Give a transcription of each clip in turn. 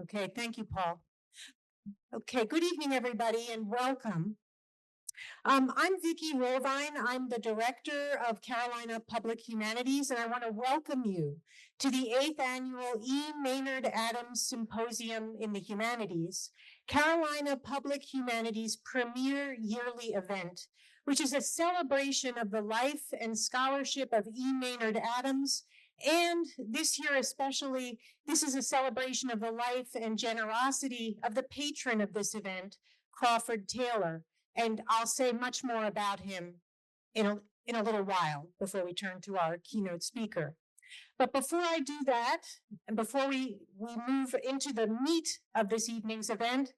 Okay, thank you, Paul. Okay, good evening, everybody, and welcome. I'm Vicki Rolvine. I'm the director of Carolina Public Humanities, and I want to welcome you to the 8th annual E. Maynard Adams Symposium in the Humanities, Carolina Public Humanities' premier yearly event, which is a celebration of the life and scholarship of E. Maynard Adams. And this year especially, this is a celebration of the life and generosity of the patron of this event, Crawford Taylor. And I'll say much more about him in a little while before we turn to our keynote speaker. But before I do that, and before we move into the meat of this evening's event,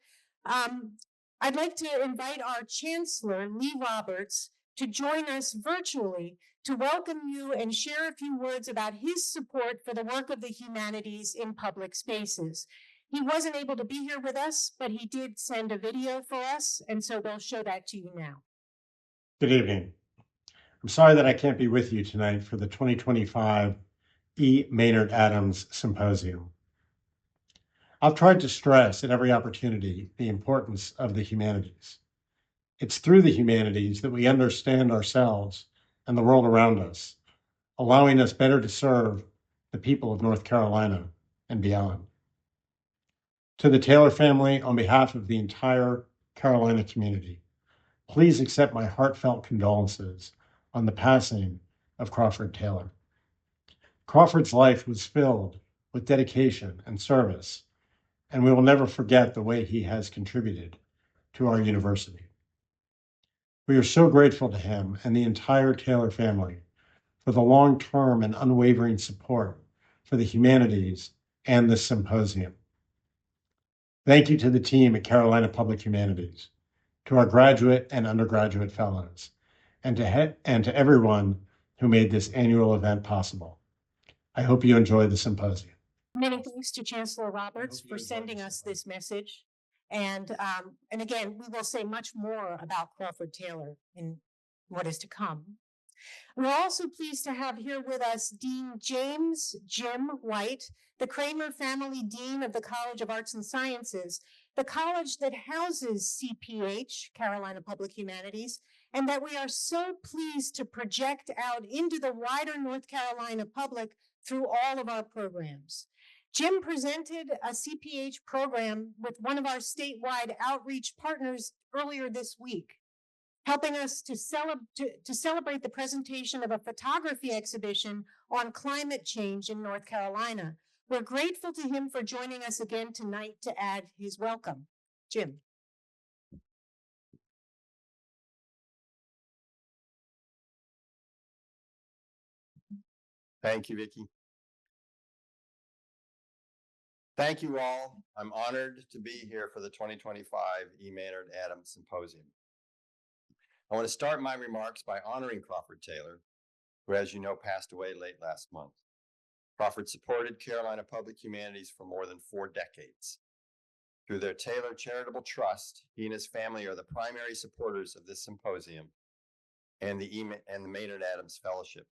I'd like to invite our Chancellor, Lee Roberts, to join us virtually to welcome you and share a few words about his support for the work of the humanities in public spaces. He wasn't able to be here with us, but he did send a video for us, and so we'll show that to you now. Good evening. I'm sorry that I can't be with you tonight for the 2025 E. Maynard Adams Symposium. I've tried to stress at every opportunity the importance of the humanities. It's through the humanities that we understand ourselves and the world around us, allowing us better to serve the people of North Carolina and beyond. To the Taylor family, on behalf of the entire Carolina community, please accept my heartfelt condolences on the passing of Crawford Taylor. Crawford's life was filled with dedication and service, and we will never forget the way he has contributed to our university. We are so grateful to him and the entire Taylor family for the long-term and unwavering support for the humanities and this symposium. Thank you to the team at Carolina Public Humanities, to our graduate and undergraduate fellows, and to everyone who made this annual event possible. I hope you enjoy the symposium. Many thanks to Chancellor Roberts for sending us this message. And again, we will say much more about Crawford Taylor in what is to come. We're also pleased to have here with us Dean James Jim White, the Kramer Family Dean of the College of Arts and Sciences, the college that houses CPH, Carolina Public Humanities, and that we are so pleased to project out into the wider North Carolina public through all of our programs. Jim presented a CPH program with one of our statewide outreach partners earlier this week, helping us to celebrate the presentation of a photography exhibition on climate change in North Carolina. We're grateful to him for joining us again tonight to add his welcome. Jim. Thank you, Vicki. Thank you all. I'm honored to be here for the 2025 E. Maynard Adams Symposium. I want to start my remarks by honoring Crawford Taylor, who, as you know, passed away late last month. Crawford supported Carolina Public Humanities for more than 4 decades. Through their Taylor Charitable Trust, he and his family are the primary supporters of this symposium and the Maynard Adams Fellowship.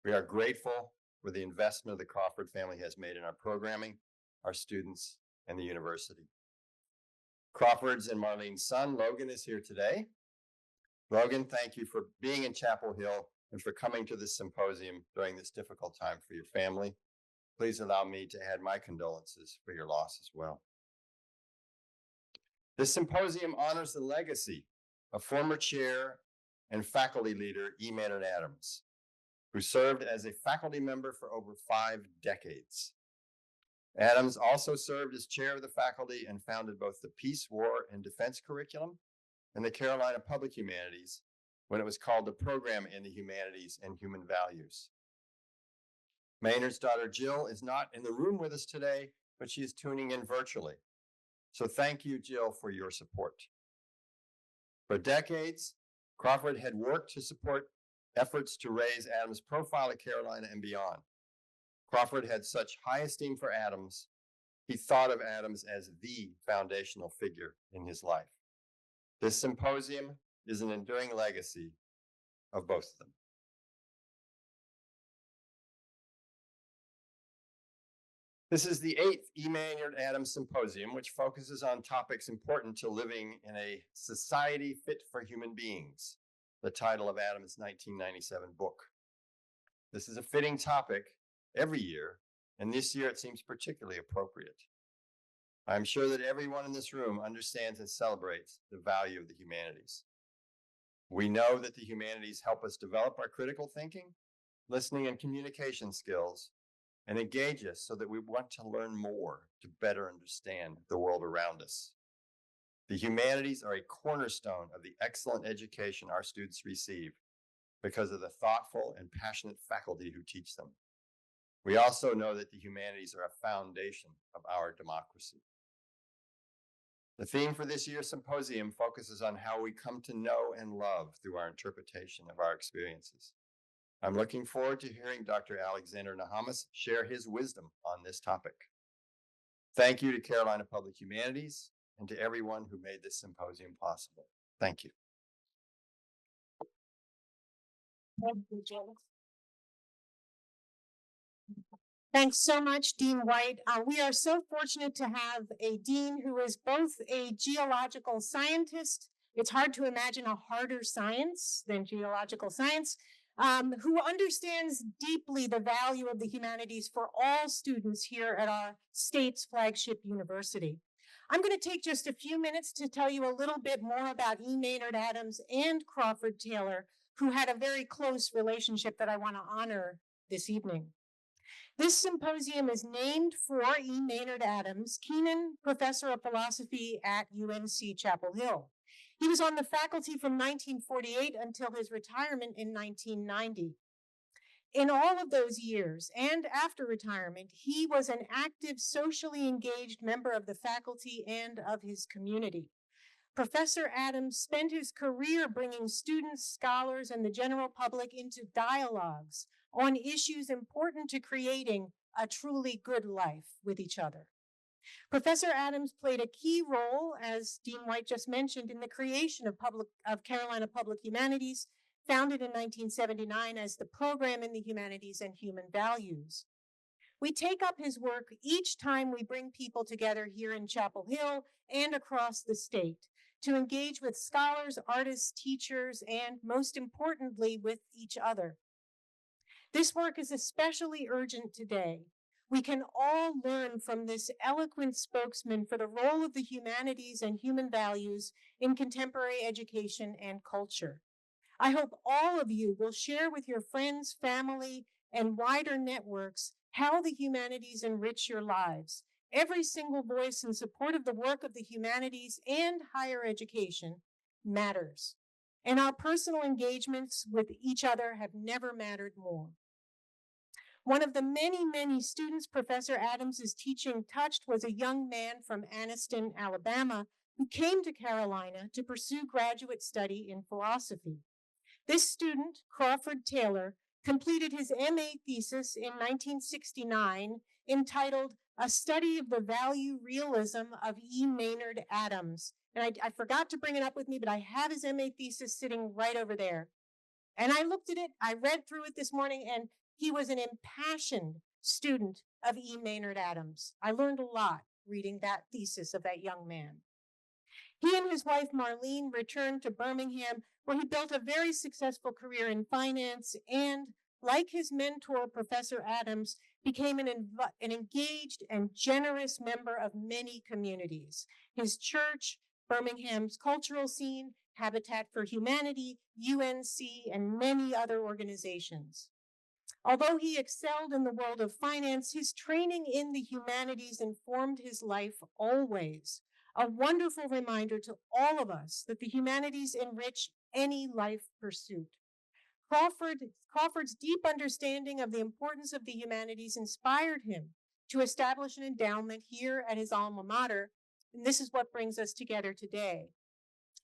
We are grateful for the investment the Crawford family has made in our programming, our students, and the university. Crawford's and Marlene's son, Logan, is here today. Logan, thank you for being in Chapel Hill and for coming to this symposium during this difficult time for your family. Please allow me to add my condolences for your loss as well. This symposium honors the legacy of former chair and faculty leader E. Maynard Adams, who served as a faculty member for over 5 decades. Adams also served as chair of the faculty and founded both the Peace, War, and Defense curriculum and the Carolina Public Humanities when it was called the Program in the Humanities and Human Values. Maynard's daughter Jill is not in the room with us today, but she is tuning in virtually. So thank you, Jill, for your support. For decades, Crawford had worked to support efforts to raise Adams' profile at Carolina and beyond. Crawford had such high esteem for Adams, he thought of Adams as the foundational figure in his life. This symposium is an enduring legacy of both of them. This is the 8th E. Maynard Adams Symposium, which focuses on topics important to living in a society fit for human beings, the title of Adams' 1997 book. This is a fitting topic every year, and this year it seems particularly appropriate. I'm sure that everyone in this room understands and celebrates the value of the humanities. We know that the humanities help us develop our critical thinking, listening, and communication skills, and engage us so that we want to learn more to better understand the world around us. The humanities are a cornerstone of the excellent education our students receive because of the thoughtful and passionate faculty who teach them. We also know that the humanities are a foundation of our democracy. The theme for this year's symposium focuses on how we come to know and love through our interpretation of our experiences. I'm looking forward to hearing Dr. Alexander Nehamas share his wisdom on this topic. Thank you to Carolina Public Humanities and to everyone who made this symposium possible. Thank you. Thanks so much, Dean White. We are so fortunate to have a dean who is both a geological scientist. It's hard to imagine a harder science than geological science, who understands deeply the value of the humanities for all students here at our state's flagship university. I'm going to take just a few minutes to tell you a little bit more about E. Maynard Adams and Crawford Taylor, who had a very close relationship that I want to honor this evening. This symposium is named for E. Maynard Adams, Keenan Professor of Philosophy at UNC Chapel Hill. He was on the faculty from 1948 until his retirement in 1990. In all of those years and after retirement, he was an active, socially engaged member of the faculty and of his community. Professor Adams spent his career bringing students, scholars, and the general public into dialogues on issues important to creating a truly good life with each other. Professor Adams played a key role, as Dean White just mentioned, in the creation of Carolina Public Humanities, founded in 1979 as the Program in the Humanities and Human Values. We take up his work each time we bring people together here in Chapel Hill and across the state to engage with scholars, artists, teachers, and most importantly, with each other. This work is especially urgent today. We can all learn from this eloquent spokesman for the role of the humanities and human values in contemporary education and culture. I hope all of you will share with your friends, family, and wider networks how the humanities enrich your lives. Every single voice in support of the work of the humanities and higher education matters. And our personal engagements with each other have never mattered more. One of the many, many students Professor Adams's teaching touched was a young man from Anniston, Alabama, who came to Carolina to pursue graduate study in philosophy. This student, Crawford Taylor, completed his MA thesis in 1969 entitled A Study of the Value Realism of E. Maynard Adams. And I forgot to bring it up with me, but I have his MA thesis sitting right over there. And I looked at it, I read through it this morning, and he was an impassioned student of E. Maynard Adams. I learned a lot reading that thesis of that young man. He and his wife, Marlene, returned to Birmingham, where he built a very successful career in finance and, like his mentor, Professor Adams, became an engaged and generous member of many communities. His church, Birmingham's cultural scene, Habitat for Humanity, UNC, and many other organizations. Although he excelled in the world of finance, his training in the humanities informed his life always. A wonderful reminder to all of us that the humanities enrich any life pursuit. Crawford's deep understanding of the importance of the humanities inspired him to establish an endowment here at his alma mater, and this is what brings us together today.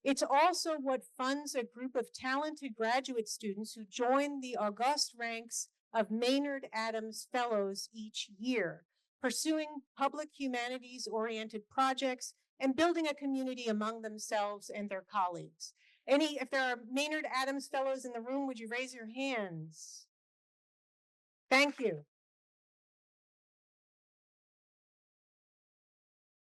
It's also what funds a group of talented graduate students who join the august ranks of Maynard Adams Fellows each year, pursuing public humanities-oriented projects and building a community among themselves and their colleagues. If there are Maynard Adams Fellows in the room, would you raise your hands? Thank you.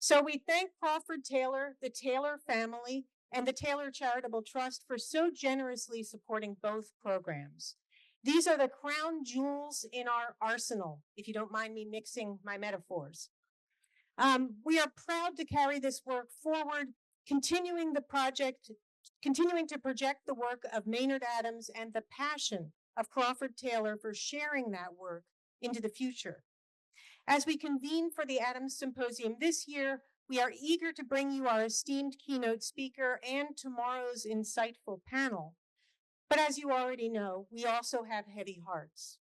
So we thank Crawford Taylor, the Taylor family, and the Taylor Charitable Trust for so generously supporting both programs. These are the crown jewels in our arsenal, if you don't mind me mixing my metaphors. We are proud to carry this work forward, continuing to project the work of Maynard Adams and the passion of Crawford Taylor for sharing that work into the future. As we convene for the Adams Symposium this year, we are eager to bring you our esteemed keynote speaker and tomorrow's insightful panel. But as you already know, we also have heavy hearts.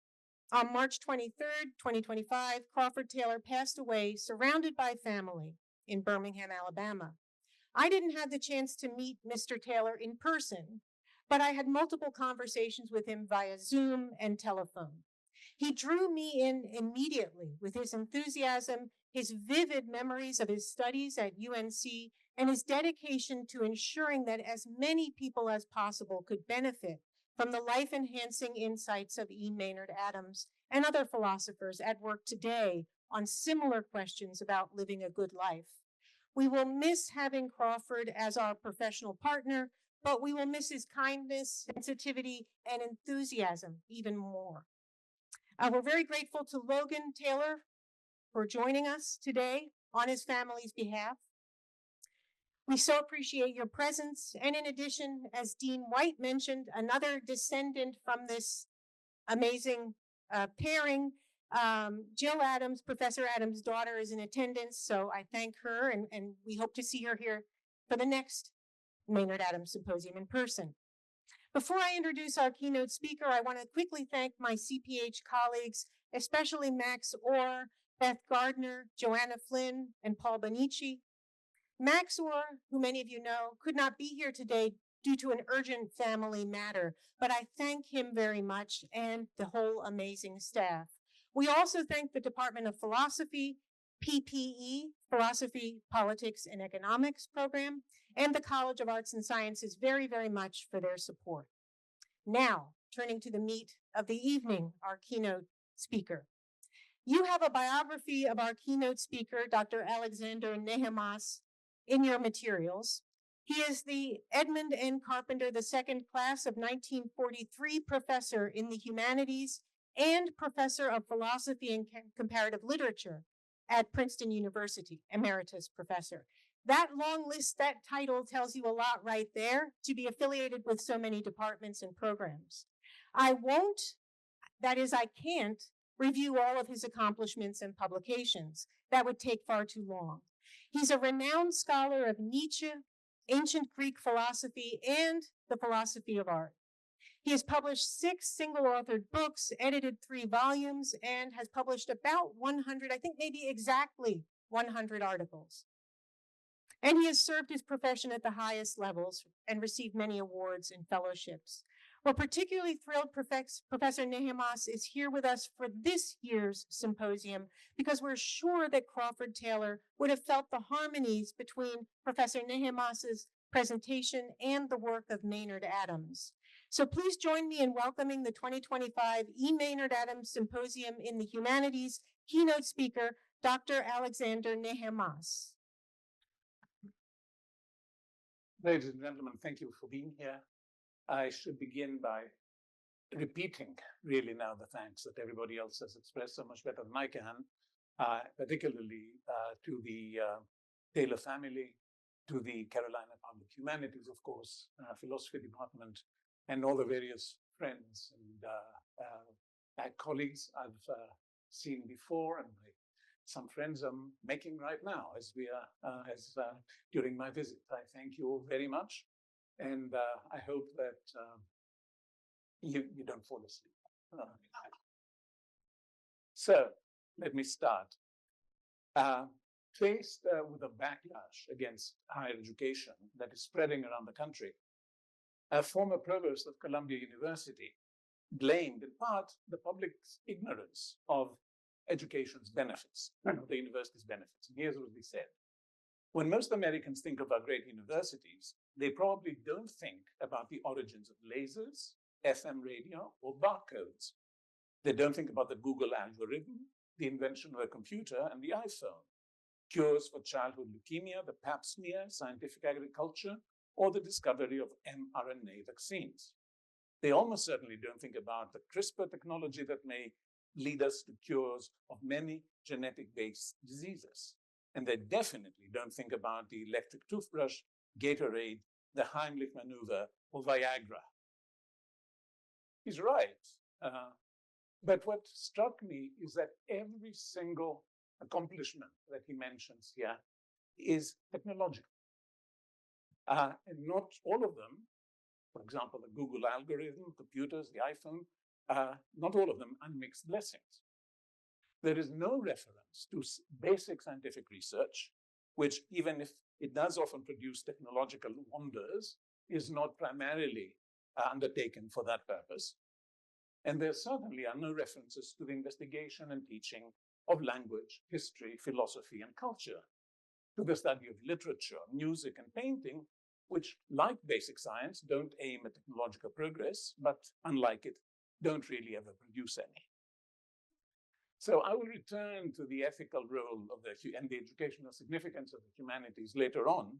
On March 23rd, 2025, Crawford Taylor passed away surrounded by family in Birmingham, Alabama. I didn't have the chance to meet Mr. Taylor in person, but I had multiple conversations with him via Zoom and telephone. He drew me in immediately with his enthusiasm, his vivid memories of his studies at UNC, and his dedication to ensuring that as many people as possible could benefit from the life-enhancing insights of E. Maynard Adams and other philosophers at work today on similar questions about living a good life. We will miss having Crawford as our professional partner, but we will miss his kindness, sensitivity, and enthusiasm even more. We're very grateful to Logan Taylor for joining us today on his family's behalf. We so appreciate your presence. And in addition, as Dean White mentioned, another descendant from this amazing pairing, Jill Adams, Professor Adams' daughter, is in attendance. So I thank her, and we hope to see her here for the next Maynard Adams Symposium in person. Before I introduce our keynote speaker, I want to quickly thank my CPH colleagues, especially Max Orr, Beth Gardner, Joanna Flynn, and Paul Bonici. Max Orr, who many of you know, could not be here today due to an urgent family matter, but I thank him very much and the whole amazing staff. We also thank the Department of Philosophy, PPE, Philosophy, Politics, and Economics program, and the College of Arts and Sciences very, very much for their support. Now, turning to the meat of the evening, our keynote speaker. You have a biography of our keynote speaker, Dr. Alexander Nehamas, in your materials. He is the Edmund N. Carpenter II class of 1943 professor in the Humanities and professor of philosophy and comparative literature at Princeton University, emeritus professor. That long list, that title tells you a lot right there to be affiliated with so many departments and programs. I can't review all of his accomplishments and publications. That would take far too long. He's a renowned scholar of Nietzsche, ancient Greek philosophy, and the philosophy of art. He has published 6 single-authored books, edited 3 volumes, and has published about 100, I think maybe exactly 100 articles. And he has served his profession at the highest levels and received many awards and fellowships. We're particularly thrilled Professor Nehamas is here with us for this year's symposium because we're sure that Crawford Taylor would have felt the harmonies between Professor Nehamas's presentation and the work of Maynard Adams. So please join me in welcoming the 2025 E. Maynard Adams Symposium in the Humanities keynote speaker, Dr. Alexander Nehamas. Ladies and gentlemen, thank you for being here. I should begin by repeating really now the thanks that everybody else has expressed so much better than I can, particularly to the Taylor family, to the Carolina Public Humanities, of course, philosophy department, and all the various friends and colleagues I've seen before, and some friends I'm making right now as we are during my visit. I thank you all very much, and I hope that you don't fall asleep. So let me start. Faced with a backlash against higher education that is spreading around the country, a former provost of Columbia University blamed in part the public's ignorance of education's benefits, the university's benefits. And here's what he said. When most Americans think of our great universities, they probably don't think about the origins of lasers, FM radio, or barcodes. They don't think about the Google algorithm, the invention of a computer, and the iPhone. cures for childhood leukemia, the pap smear, scientific agriculture, or the discovery of mRNA vaccines. They almost certainly don't think about the CRISPR technology that may lead us to cures of many genetic-based diseases. And they definitely don't think about the electric toothbrush, Gatorade, the Heimlich maneuver, or Viagra. He's right. But what struck me is that every single accomplishment that he mentions here is technological. And not all of them, for example, the Google algorithm, computers, the iPhone, not all of them unmixed blessings. There is no reference to basic scientific research, which, even if it does often produce technological wonders, is not primarily undertaken for that purpose. And there certainly are no references to the investigation and teaching of language, history, philosophy, and culture, to the study of literature, music, and painting, which, like basic science, don't aim at technological progress, but unlike it, don't really ever produce any. So I will return to the ethical role of and the educational significance of the humanities later on,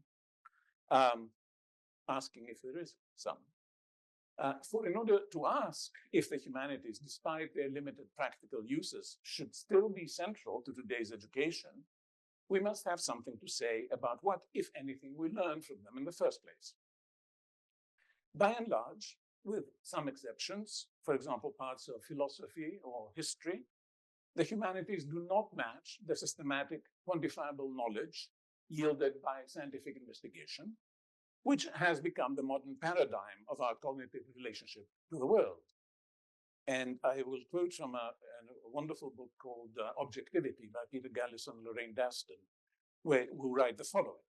asking if there is some. For in order to ask if the humanities, despite their limited practical uses, should still be central to today's education, we must have something to say about what, if anything, we learn from them in the first place. By and large, with some exceptions, for example, parts of philosophy or history, the humanities do not match the systematic, quantifiable knowledge yielded by scientific investigation, which has become the modern paradigm of our cognitive relationship to the world. And I will quote from a wonderful book called Objectivity by Peter Gallis and Lorraine Daston, who write the following.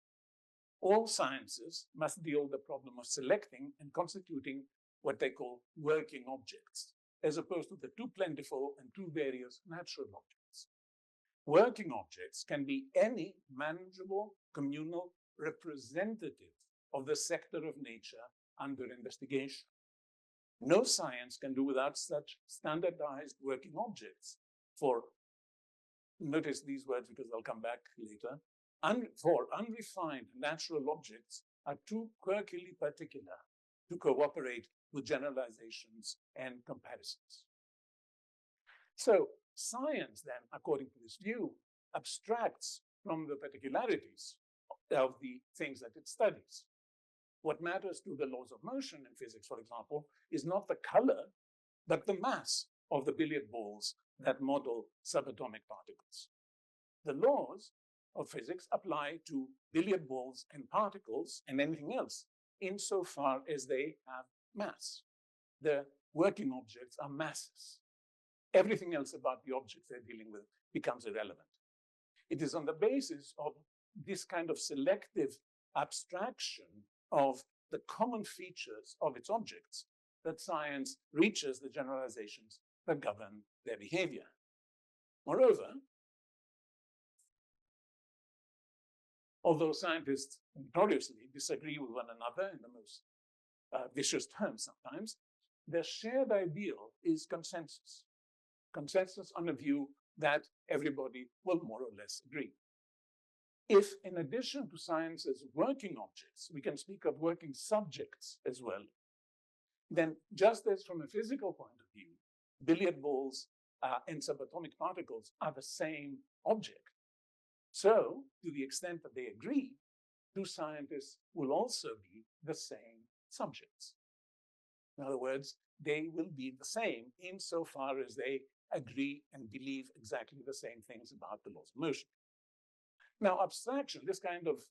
All sciences must deal with the problem of selecting and constituting what they call working objects, as opposed to the too plentiful and too various natural objects. Working objects can be any manageable, communal representative of the sector of nature under investigation. No science can do without such standardized working objects for, notice these words because I'll come back later, for unrefined natural objects are too quirkily particular to cooperate with generalizations and comparisons. So science then, according to this view, abstracts from the particularities of the things that it studies. What matters to the laws of motion in physics, for example, is not the color, but the mass of the billiard balls that model subatomic particles. The laws of physics apply to billiard balls and particles and anything else insofar as they have mass. The working objects are masses. Everything else about the objects they're dealing with becomes irrelevant. It is on the basis of this kind of selective abstraction of the common features of its objects that science reaches the generalizations that govern their behavior. Moreover, although scientists notoriously disagree with one another in the most vicious terms sometimes, their shared ideal is consensus. Consensus on a view that everybody will more or less agree. If, in addition to science's working objects, we can speak of working subjects as well, then just as from a physical point of view, billiard balls and subatomic particles are the same object, so to the extent that they agree, two scientists will also be the same subjects. In other words, they will be the same insofar as they agree and believe exactly the same things about the laws of motion. Now, abstraction, this kind of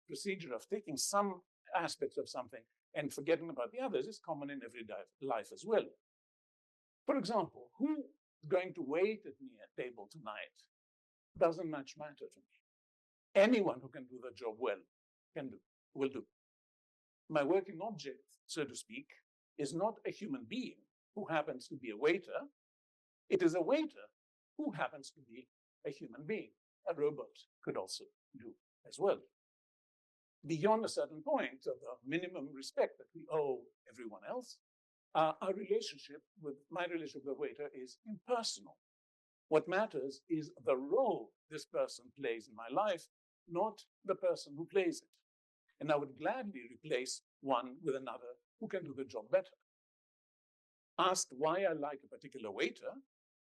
procedure of taking some aspects of something and forgetting about the others, is common in everyday life as well. For example, who is going to wait at me at table tonight doesn't much matter to me. Anyone who can do the job well will do. My working object, so to speak, is not a human being who happens to be a waiter. It is a waiter who happens to be a human being. A robot could also do as well. Beyond a certain point of the minimum respect that we owe everyone else, my relationship with the waiter is impersonal. What matters is the role this person plays in my life, not the person who plays it. And I would gladly replace one with another who can do the job better. Asked why I like a particular waiter,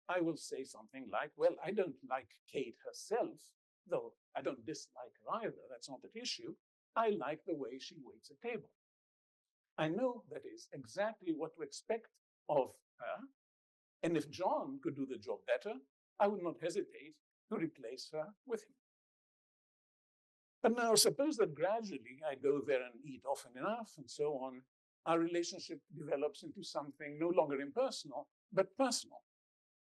I will say something like, well, I don't like Kate herself, though I don't dislike her either. That's not the issue. I like the way she waits a table. I know that is exactly what to expect of her. And if John could do the job better, I would not hesitate to replace her with him. But now suppose that gradually I go there and eat often enough and so on. Our relationship develops into something no longer impersonal, but personal.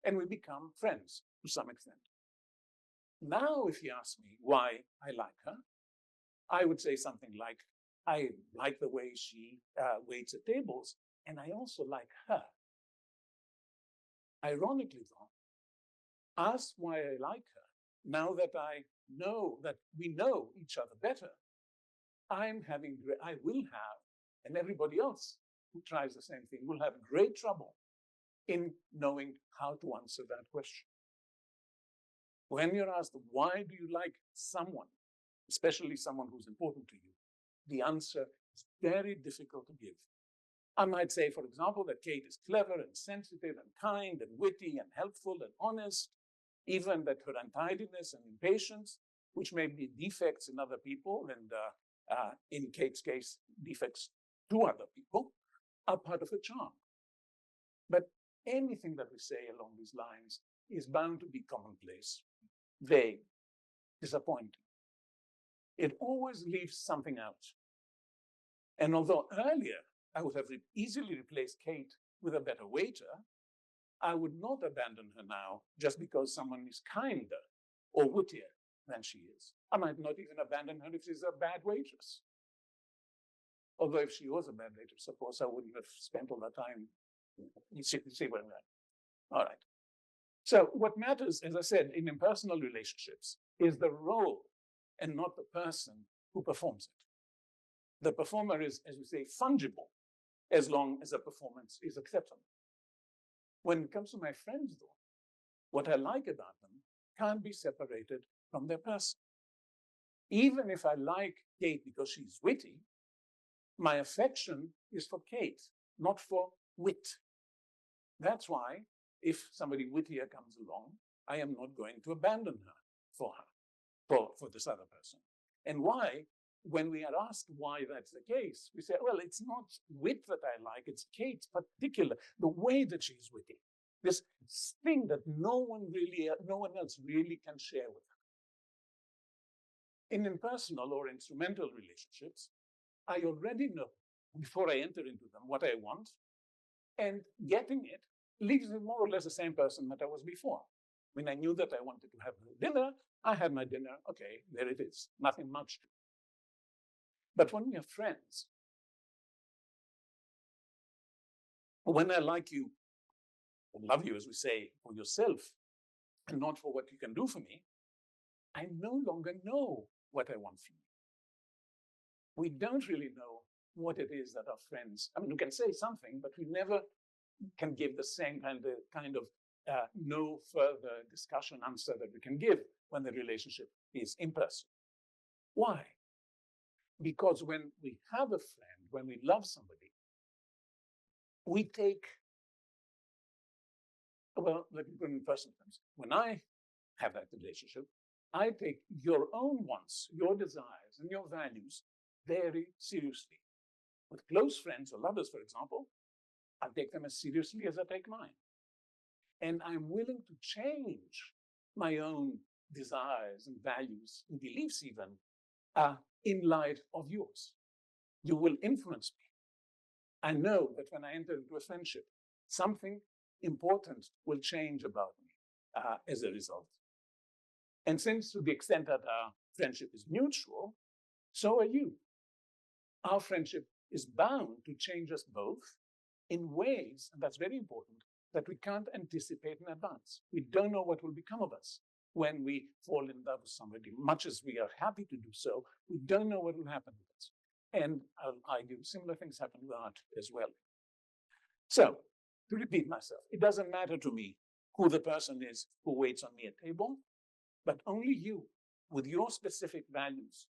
And we become friends to some extent. Now, if you ask me why I like her, I would say something like, I like the way she waits at tables, and I also like her. Ironically, though, ask why I like her, now that I know that we know each other better, I will have, and everybody else who tries the same thing will have great trouble in knowing how to answer that question. When you're asked, why do you like someone, especially someone who's important to you, the answer is very difficult to give. I might say, for example, that Kate is clever and sensitive and kind and witty and helpful and honest, even that her untidiness and impatience, which may be defects in other people, and in Kate's case, defects to other people, are part of her charm. But anything that we say along these lines is bound to be commonplace, vague, disappointing. It always leaves something out. And although earlier I would have easily replaced Kate with a better waiter, I would not abandon her now just because someone is kinder or wittier than she is. I might not even abandon her if she's a bad waitress. Although if she was a bad waitress, of course, I wouldn't have spent all that time. You see where I'm at. All right. So what matters, as I said, in impersonal relationships is the role and not the person who performs it. The performer is, as we say, fungible as long as the performance is acceptable. When it comes to my friends, though, what I like about them can't be separated from their person. Even if I like Kate because she's witty, my affection is for Kate, not for wit. That's why if somebody wittier comes along, I am not going to abandon her for this other person. And why? When we are asked why that's the case, we say, well, it's not wit that I like, it's Kate's particular, the way that she's witty. This thing that no one else really can share with her. In impersonal or instrumental relationships, I already know before I enter into them what I want, and getting it leaves me more or less the same person that I was before. When I knew that I wanted to have dinner, I had my dinner. Okay, there it is, nothing much. But when we are friends, when I like you, or love you, as we say, for yourself, and not for what you can do for me, I no longer know what I want from you. We don't really know what it is that our friends, I mean, we can say something, but we never can give the same kind of no further discussion answer that we can give when the relationship is impersonal. Why? Because when we have a friend, when we love somebody, we take, well, let me put it in personal terms. When I have that relationship, I take your own wants, your desires, and your values very seriously. With close friends or lovers, for example, I take them as seriously as I take mine. And I'm willing to change my own desires and values and beliefs even in light of yours. You will influence me. I know that when I enter into a friendship, something important will change about me as a result. And since to the extent that our friendship is mutual, so are you. Our friendship is bound to change us both in ways, and that's very important, that we can't anticipate in advance. We don't know what will become of us when we fall in love with somebody. Much as we are happy to do so, we don't know what will happen with us. And I'll argue similar things happen with art as well. So, to repeat myself, it doesn't matter to me who the person is who waits on me at table, but only you, with your specific values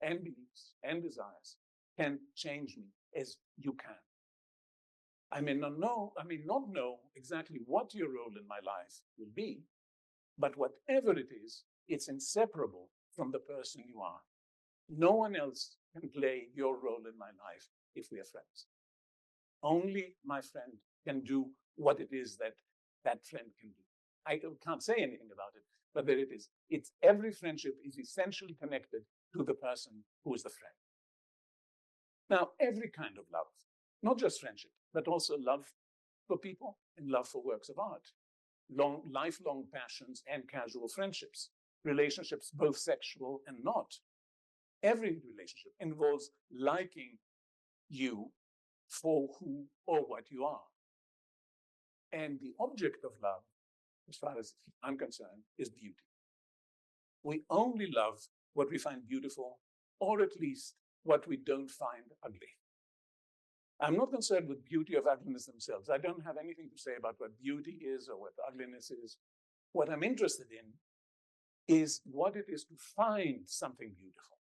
and beliefs and desires, can change me as you can. I may not know exactly what your role in my life will be, but whatever it is, it's inseparable from the person you are. No one else can play your role in my life if we are friends. Only my friend can do what it is that that friend can do. I can't say anything about it, but there it is. It's every friendship is essentially connected to the person who is the friend. Now, every kind of love, not just friendship, but also love for people and love for works of art, lifelong passions and casual friendships, relationships both sexual and not. Every relationship involves liking you for who or what you are. And the object of love, as far as I'm concerned, is beauty. We only love what we find beautiful, or at least what we don't find ugly. I'm not concerned with beauty or ugliness themselves. I don't have anything to say about what beauty is or what ugliness is. What I'm interested in is what it is to find something beautiful,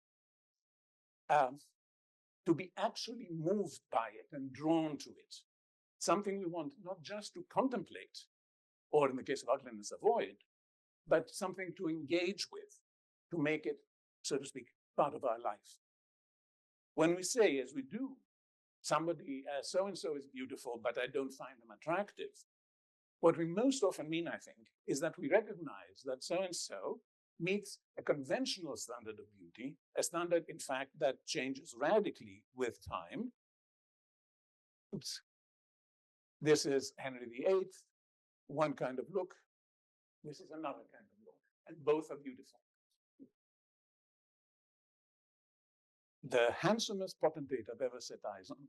to be actually moved by it and drawn to it. Something we want not just to contemplate, or in the case of ugliness, avoid, but something to engage with, to make it, so to speak, part of our life. When we say, as we do, somebody, so-and-so is beautiful, but I don't find them attractive, what we most often mean, I think, is that we recognize that so-and-so meets a conventional standard of beauty, a standard, in fact, that changes radically with time. Oops. This is Henry VIII, one kind of look. This is another kind of look, and both are beautiful. The handsomest potentate I've ever set eyes on.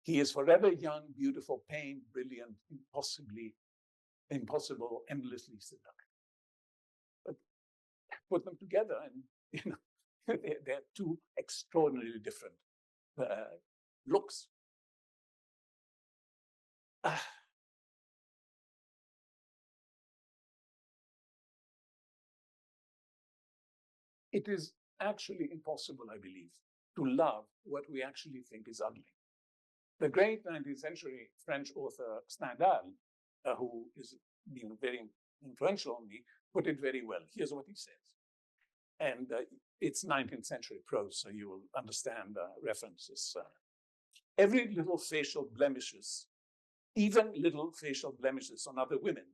He is forever young, beautiful, pained, brilliant, impossible, endlessly seductive. But put them together, and they're two extraordinarily different looks. It is actually impossible, I believe, to love what we actually think is ugly. The great 19th century French author Stendhal, who is very influential on me, put it very well. Here's what he says. And it's 19th century prose, so you will understand references. Every little facial blemishes, even little facial blemishes on other women,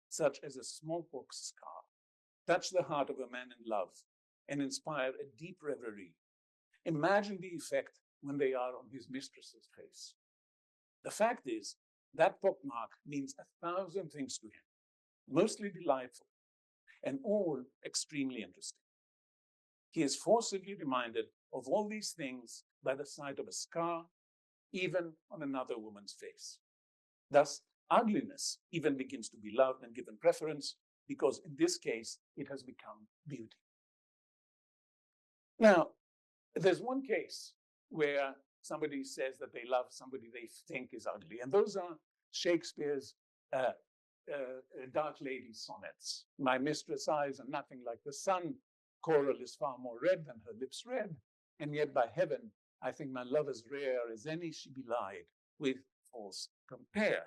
such as a smallpox scar, touch the heart of a man in love and inspire a deep reverie. Imagine the effect when they are on his mistress's face. The fact is, that pockmark means 1,000 things to him, mostly delightful, and all extremely interesting. He is forcibly reminded of all these things by the sight of a scar, even on another woman's face. Thus, ugliness even begins to be loved and given preference, because in this case, it has become beauty. Now, there's one case where somebody says that they love somebody they think is ugly, and those are Shakespeare's Dark Lady sonnets. My mistress' eyes are nothing like the sun. Coral is far more red than her lips red, and yet by heaven, I think my love as rare as any she belied with false compare.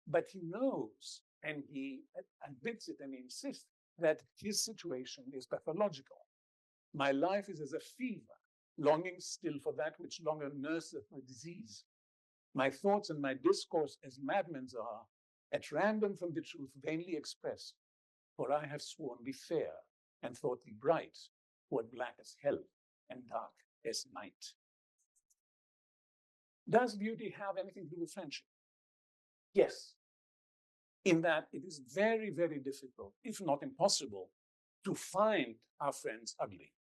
But he knows, and he admits it and he insists that his situation is pathological. My life is as a fever, longing still for that which longer nurseth my disease. My thoughts and my discourse as madmen's are, at random from the truth vainly expressed. For I have sworn thee fair, and thought thee bright, who art black as hell, and dark as night. Does beauty have anything to do with friendship? Yes, in that it is very, very difficult, if not impossible, to find our friends ugly.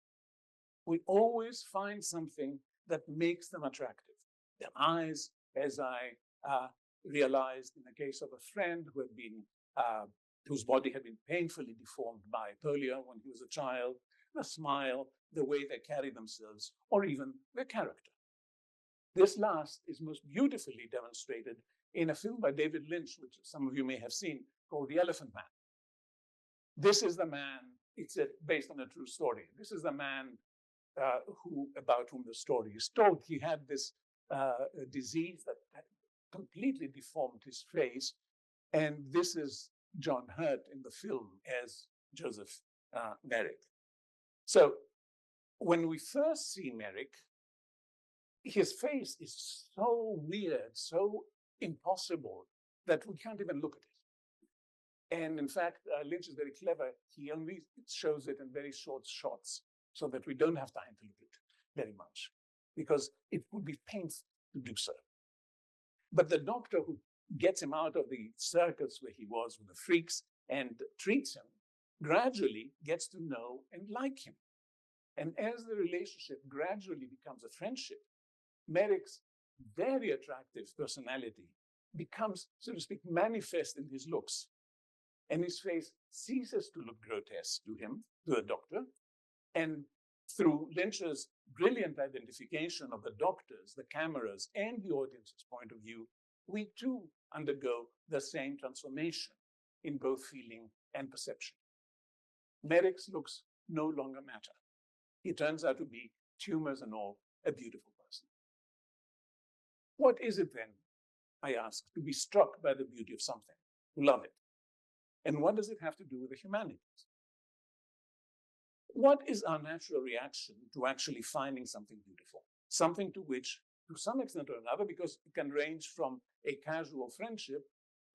We always find something that makes them attractive. Their eyes, as I realized in the case of a friend who had been, whose body had been painfully deformed by polio when he was a child, the smile, the way they carry themselves, or even their character. This last is most beautifully demonstrated in a film by David Lynch, which some of you may have seen, called The Elephant Man. This is the man, it's based on a true story. This is the man about whom the story is told. He had this disease that had completely deformed his face. And this is John Hurt in the film as Joseph Merrick. So when we first see Merrick, his face is so weird, so impossible that we can't even look at it. And in fact, Lynch is very clever. He only shows it in very short shots so that we don't have time to look at it very much, because it would be painful to do so. But the doctor who gets him out of the circus where he was with the freaks and treats him gradually gets to know and like him. And as the relationship gradually becomes a friendship, Merrick's very attractive personality becomes, so to speak, manifest in his looks. And his face ceases to look grotesque to him, to the doctor. And through Lynch's brilliant identification of the doctors, the cameras, and the audience's point of view, we too undergo the same transformation in both feeling and perception. Merrick's looks no longer matter. He turns out to be, tumors and all, a beautiful person. What is it then, I ask, to be struck by the beauty of something, to love it? And what does it have to do with the humanities? What is our natural reaction to actually finding something beautiful? Something to which, to some extent or another, because it can range from a casual friendship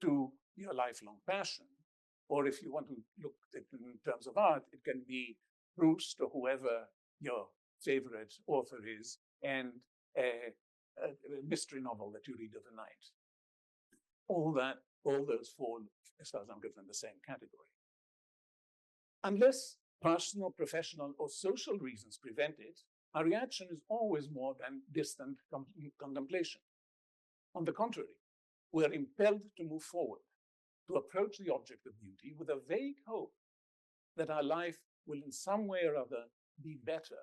to your lifelong passion. Or if you want to look at it in terms of art, it can be Proust or whoever your favorite author is, and a mystery novel that you read overnight. All those fall, as far as I'm concerned, in the same category. Unless personal, professional, or social reasons prevent it, our reaction is always more than distant contemplation. On the contrary, we are impelled to move forward, to approach the object of beauty with a vague hope that our life will in some way or other be better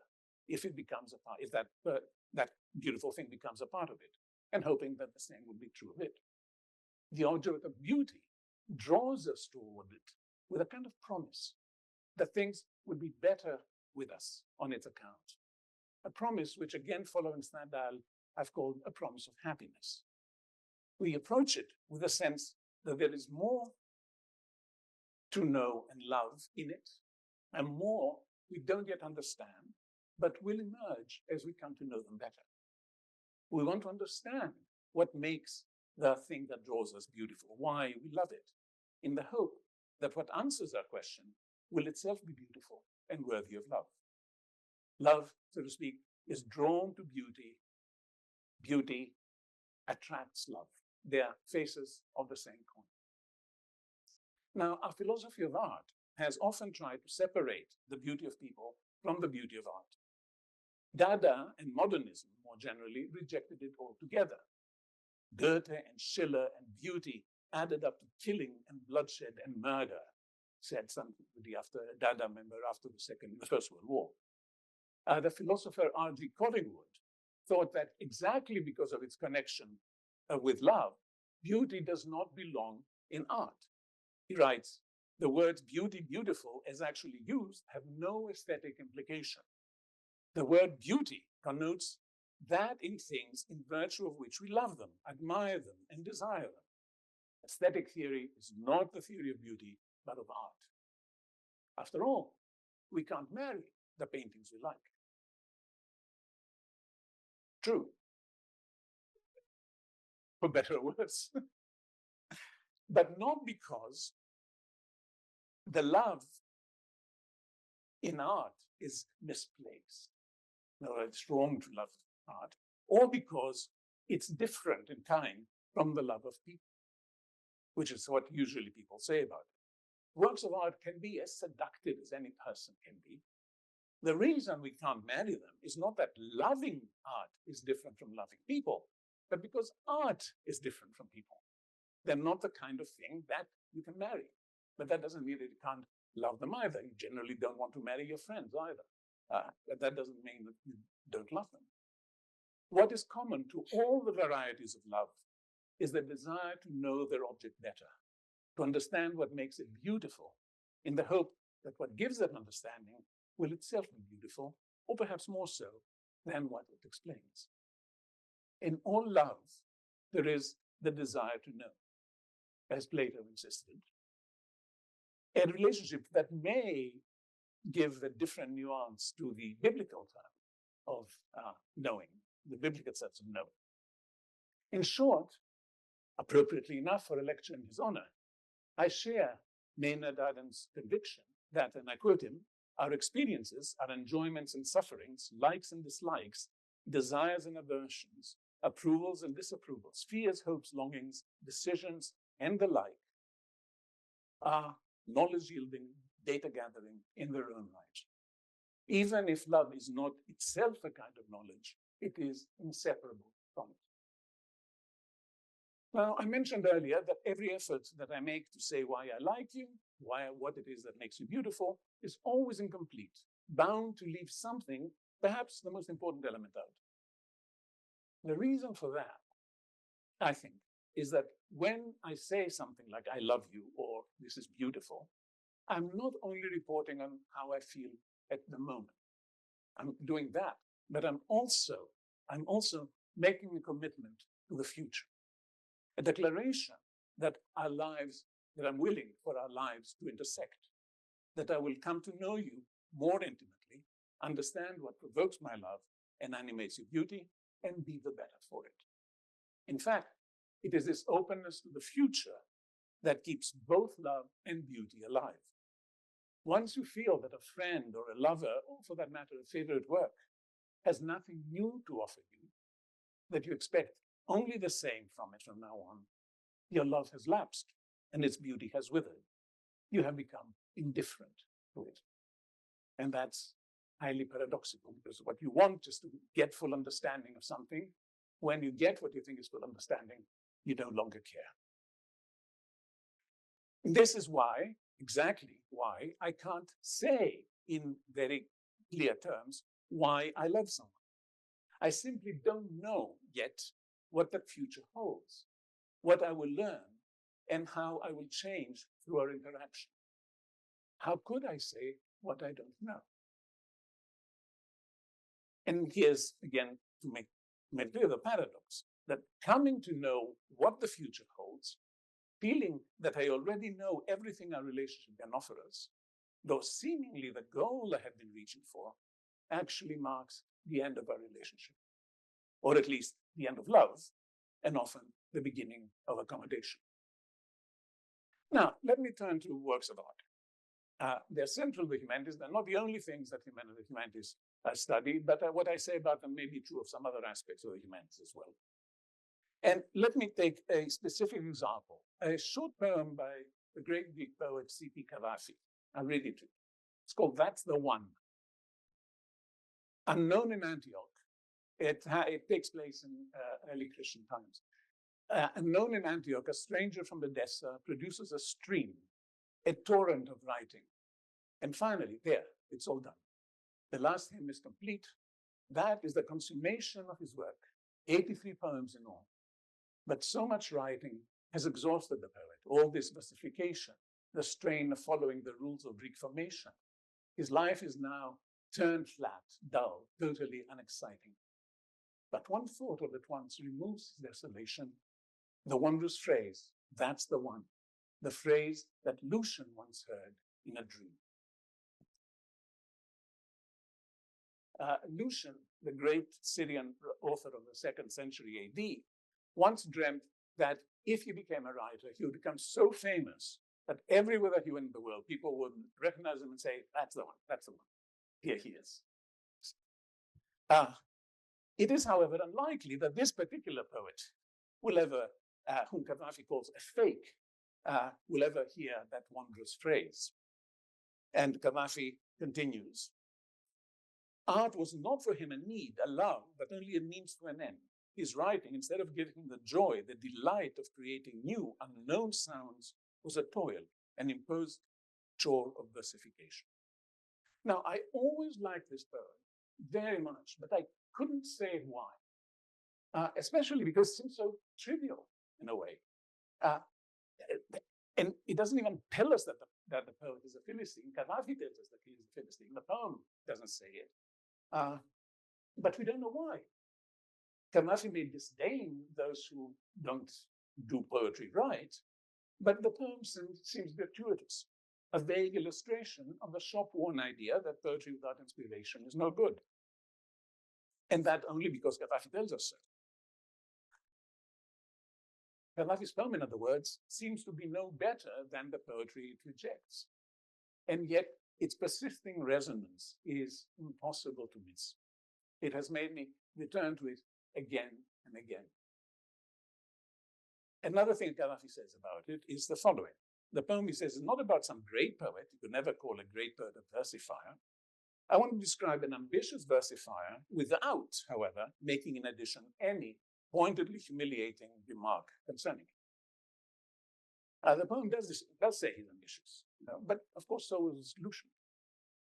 if it becomes a part, if that beautiful thing becomes a part of it, and hoping that the same will be true of it. The object of beauty draws us toward it with a kind of promise that things would be better with us on its account. A promise which, again, following Stendhal, I've called a promise of happiness. We approach it with a sense that there is more to know and love in it, and more we don't yet understand, but will emerge as we come to know them better. We want to understand what makes the thing that draws us beautiful, why we love it, in the hope that what answers our question will itself be beautiful and worthy of love. Love, so to speak, is drawn to beauty. Beauty attracts love. They are faces of the same coin. Now, our philosophy of art has often tried to separate the beauty of people from the beauty of art. Dada and modernism, more generally, rejected it altogether. Goethe and Schiller and beauty added up to killing and bloodshed and murder, said somebody a Dada member after the First World War. The philosopher R.G. Collingwood thought that exactly because of its connection with love, beauty does not belong in art. He writes, the words beauty, beautiful, as actually used, have no aesthetic implication. The word beauty connotes that in things in virtue of which we love them, admire them, and desire them. Aesthetic theory is not the theory of beauty, but of art. After all, we can't marry the paintings we like. True. For better or worse. But not because the love in art is misplaced. No, it's wrong to love art, or because it's different in kind from the love of people, which is what usually people say about it. Works of art can be as seductive as any person can be. The reason we can't marry them is not that loving art is different from loving people, but because art is different from people. They're not the kind of thing that you can marry. But that doesn't mean that you can't love them either. You generally don't want to marry your friends either. But that doesn't mean that you don't love them. What is common to all the varieties of love is the desire to know their object better, to understand what makes it beautiful, in the hope that what gives that understanding will itself be beautiful, or perhaps more so than what it explains. In all love, there is the desire to know, as Plato insisted. A relationship that may give a different nuance to the biblical term of knowing, the biblical sense of knowing. In short, appropriately enough for a lecture in his honor, I share Maynard conviction that, and I quote him, our experiences, our enjoyments and sufferings, likes and dislikes, desires and aversions, approvals and disapprovals, fears, hopes, longings, decisions, and the like, are knowledge yielding, data gathering in their own right. Even if love is not itself a kind of knowledge, it is inseparable from it. Now, I mentioned earlier that every effort that I make to say why I like you, what it is that makes you beautiful, is always incomplete, bound to leave something, perhaps the most important element out. The reason for that, I think, is that when I say something like I love you or this is beautiful, I'm not only reporting on how I feel at the moment. I'm doing that, but I'm also making a commitment to the future. A declaration that I'm willing for our lives to intersect, that I will come to know you more intimately, understand what provokes my love and animates your beauty, and be the better for it. In fact, it is this openness to the future that keeps both love and beauty alive. Once you feel that a friend or a lover, or for that matter, a favorite work, has nothing new to offer you, that you expect only the same from it from now on, your love has lapsed and its beauty has withered. You have become indifferent to it. And that's highly paradoxical, because what you want is to get full understanding of something. When you get what you think is full understanding, you no longer care. This is why, exactly why, I can't say in very clear terms why I love someone. I simply don't know yet what that future holds, what I will learn, and how I will change through our interaction. How could I say what I don't know? And here's, again, to make clear the paradox, that coming to know what the future holds, feeling that I already know everything our relationship can offer us, though seemingly the goal I have been reaching for, actually marks the end of our relationship, or at least the end of love, and often the beginning of accommodation. Now, let me turn to works of art. They're central to the humanities. They're not the only things that the humanities study, but what I say about them may be true of some other aspects of the humanities as well. And let me take a specific example, a short poem by the great Greek poet C.P. Cavafy. I'll read it to you. It's called That's the One. Unknown in Antioch, it takes place in early Christian times. Unknown in Antioch, a stranger from Edessa produces a stream, a torrent of writing. And finally, there, it's all done. The last hymn is complete. That is the consummation of his work, 83 poems in all. But so much writing has exhausted the poet, all this versification, the strain of following the rules of Greek formation. His life is now turned flat, dull, totally unexciting. But one thought all at once removes his desolation, the wondrous phrase, that's the one, the phrase that Lucian once heard in a dream. Lucian, the great Syrian author of the 2nd century AD, once dreamt that if he became a writer, he would become so famous that everywhere that he went in the world, people would recognize him and say, that's the one, that's the one. Here he is. It is, however, unlikely that this particular poet will ever, whom Cavafy calls a fake, will ever hear that wondrous phrase. And Cavafy continues, art was not for him a need, a love, but only a means to an end. His writing, instead of giving him the joy, the delight of creating new, unknown sounds, was a toil, an imposed chore of versification. Now, I always liked this poem very much, but I couldn't say why, especially because it seems so trivial. in a way. And it doesn't even tell us that the poet is a Philistine. Gaddafi tells us that he is a Philistine. The poem doesn't say it. But we don't know why. Gaddafi may disdain those who don't do poetry right, but the poem seems gratuitous, a vague illustration of the shop-worn idea that poetry without inspiration is no good. And that only because Gaddafi tells us so. Gaddafi's poem, in other words, seems to be no better than the poetry it rejects. And yet its persisting resonance is impossible to miss. It has made me return to it again and again. Another thing Gaddafi says about it is the following. The poem, he says, is not about some great poet. You could never call a great poet a versifier. I want to describe an ambitious versifier without, however, making in addition any pointedly humiliating remark concerning it. The poem does say he's ambitious, but of course so is Lucian.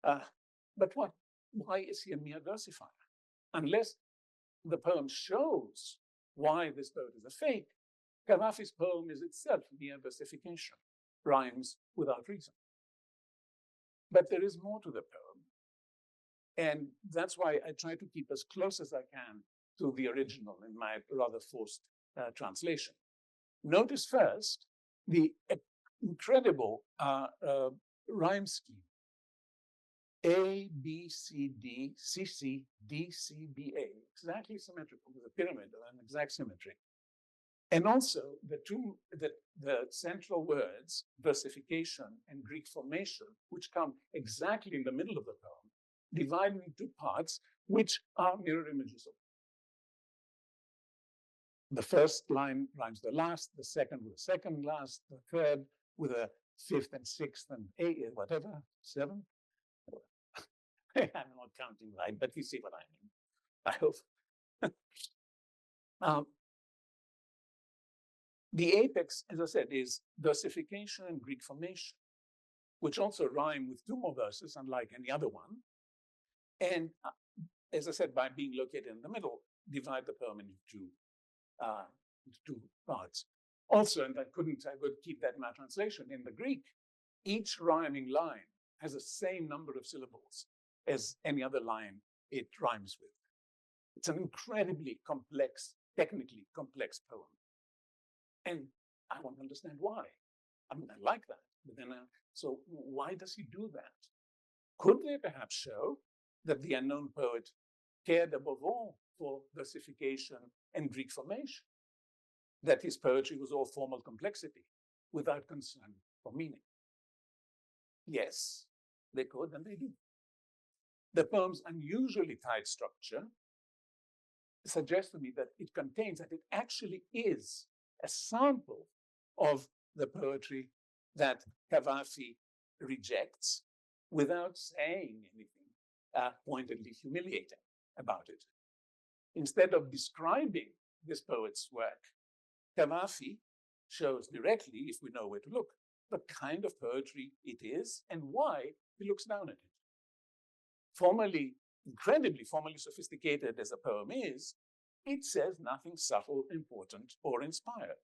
But why is he a mere versifier? Unless the poem shows why this poet is a fake, Gaddafi's poem is itself mere versification, rhymes without reason. But there is more to the poem, and that's why I try to keep as close as I can to the original in my rather forced translation. Notice first the incredible rhyme scheme. A, B, C, D, C, C, D, C, B, A. Exactly symmetrical with a pyramid of an exact symmetry. And also the central words, versification and Greek formation, which come exactly in the middle of the poem, divided into parts which are mirror images of. The first line rhymes the last, the second with the second last, the third with a fifth and sixth and eighth, whatever, seventh. I'm not counting right, but you see what I mean, I hope. The apex, as I said, is versification and Greek formation, which also rhyme with two more verses, unlike any other one. And as I said, by being located in the middle, divide the poem into two parts. Also, and I would keep that in my translation, in the Greek, each rhyming line has the same number of syllables as any other line it rhymes with. It's an incredibly complex, technically complex poem. And I want to understand why. I mean, I like that, but then, so why does he do that? Could they perhaps show that the unknown poet cared above all for versification and Greek formation? That his poetry was all formal complexity without concern for meaning? Yes, they could, and they do. The poem's unusually tight structure suggests to me that it contains, that it actually is a sample of the poetry that Gaddafi rejects without saying anything pointedly humiliating about it. Instead of describing this poet's work, Gaddafi shows directly, if we know where to look, the kind of poetry it is and why he looks down at it. Incredibly formally sophisticated as a poem is, it says nothing subtle, important, or inspired.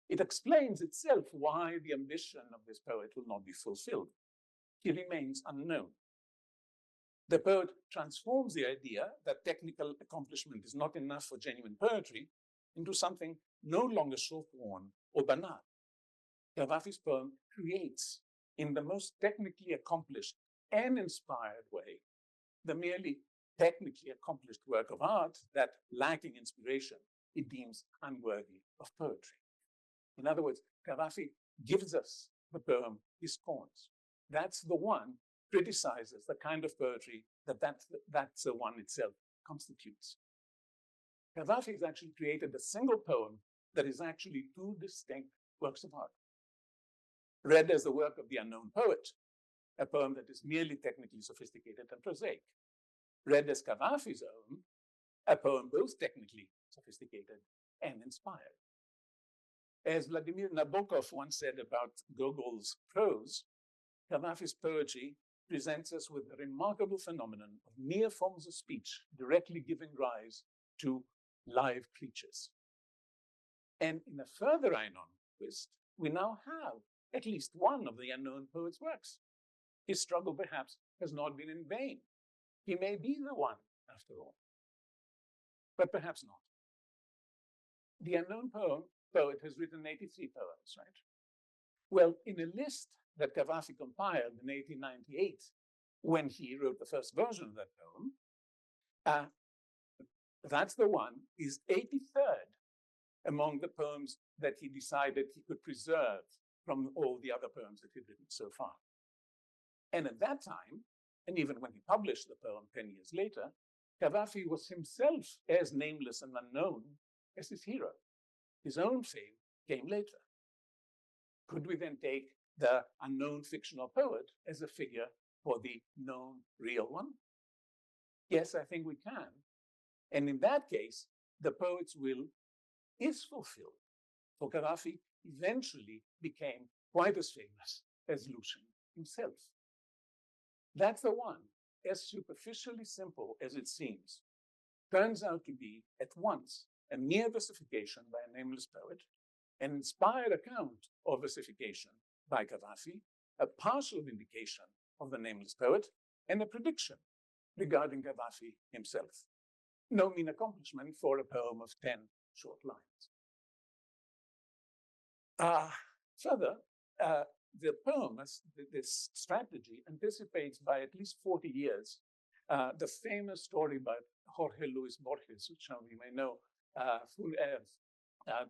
It explains itself why the ambition of this poet will not be fulfilled. He remains unknown. The poet transforms the idea that technical accomplishment is not enough for genuine poetry into something no longer short-worn or banal. Gaddafi's poem creates, in the most technically accomplished and inspired way, the merely technically accomplished work of art that, lacking inspiration, it deems unworthy of poetry. In other words, Gaddafi gives us the poem he scorns. That's the one criticizes the kind of poetry that's the one itself constitutes. Gaddafi has actually created a single poem that is actually two distinct works of art. Read as the work of the unknown poet, a poem that is merely technically sophisticated and prosaic. Read as Gaddafi's own, a poem both technically sophisticated and inspired. As Vladimir Nabokov once said about Gogol's prose, Gaddafi's poetry presents us with the remarkable phenomenon of mere forms of speech directly giving rise to live creatures. And in a further ironic twist, we now have at least one of the unknown poet's works. His struggle, perhaps, has not been in vain. He may be the one, after all, but perhaps not. The unknown poet has written 83 poems, right? Well, in a list that Cavafy compiled in 1898, when he wrote the first version of that poem, that's the one, is 83rd among the poems that he decided he could preserve from all the other poems that he'd written so far. And at that time, and even when he published the poem 10 years later, Cavafy was himself as nameless and unknown as his hero. His own fame came later. Could we then take the unknown fictional poet as a figure for the known real one? Yes, I think we can. And in that case, the poet's will is fulfilled. For Cavafy eventually became quite as famous as Lucian himself. That's the one, as superficially simple as it seems, turns out to be at once a mere versification by a nameless poet, an inspired account of versification by Cavafy, a partial vindication of the nameless poet, and a prediction regarding Cavafy himself. No mean accomplishment for a poem of 10 short lines. Further, the poem, this strategy, anticipates by at least 40 years the famous story by Jorge Luis Borges, which some of you may know,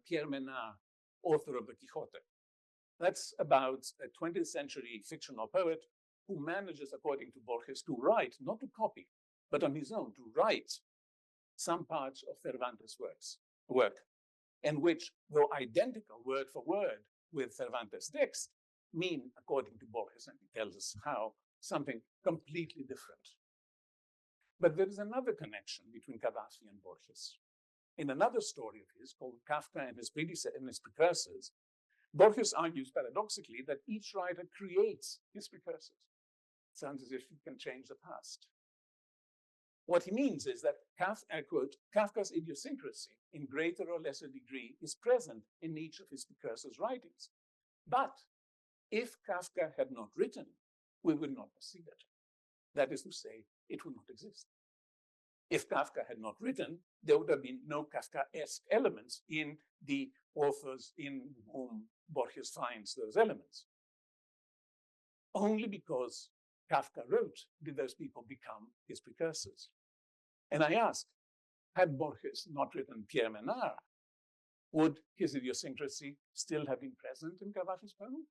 Pierre Maynard, author of the Quixote. That's about a 20th century fictional poet who manages, according to Borges, to write, not to copy, but on his own, to write some parts of Cervantes' work, and which, though identical word for word with Cervantes' text, mean, according to Borges, and he tells us how, something completely different. But there is another connection between Cavafy and Borges. In another story of his, called Kafka and his Precursors, Borges argues paradoxically that each writer creates his precursors. It sounds as if you can change the past. What he means is that, I quote, Kafka's idiosyncrasy, in greater or lesser degree, is present in each of his precursors' writings. But if Kafka had not written, we would not perceive it. That is to say, it would not exist. If Kafka had not written, there would have been no Kafkaesque elements in the authors in whom Borges finds those elements. Only because Kafka wrote did those people become his precursors. And I ask, had Borges not written Pierre Maynard, would his idiosyncrasy still have been present in Cavafy's poem?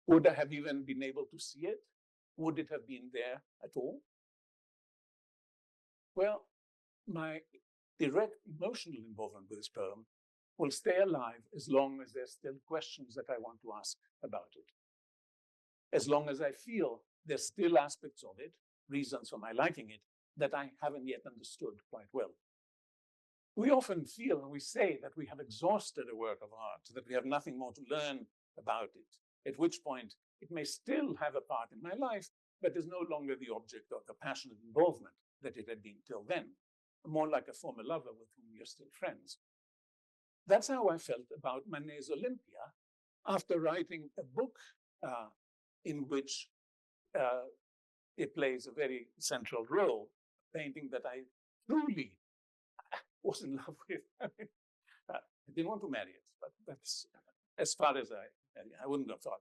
Would I have even been able to see it? Would it have been there at all? Well, my direct emotional involvement with this poem will stay alive as long as there's still questions that I want to ask about it. As long as I feel there's still aspects of it, reasons for my liking it, that I haven't yet understood quite well. We often feel and we say that we have exhausted a work of art, that we have nothing more to learn about it, at which point it may still have a part in my life, but is no longer the object of the passionate involvement that it had been till then, more like a former lover with whom we are still friends. That's how I felt about Manet's Olympia after writing a book in which it plays a very central role, a painting that I truly was in love with. I didn't want to marry it, but that's as far as I wouldn't have thought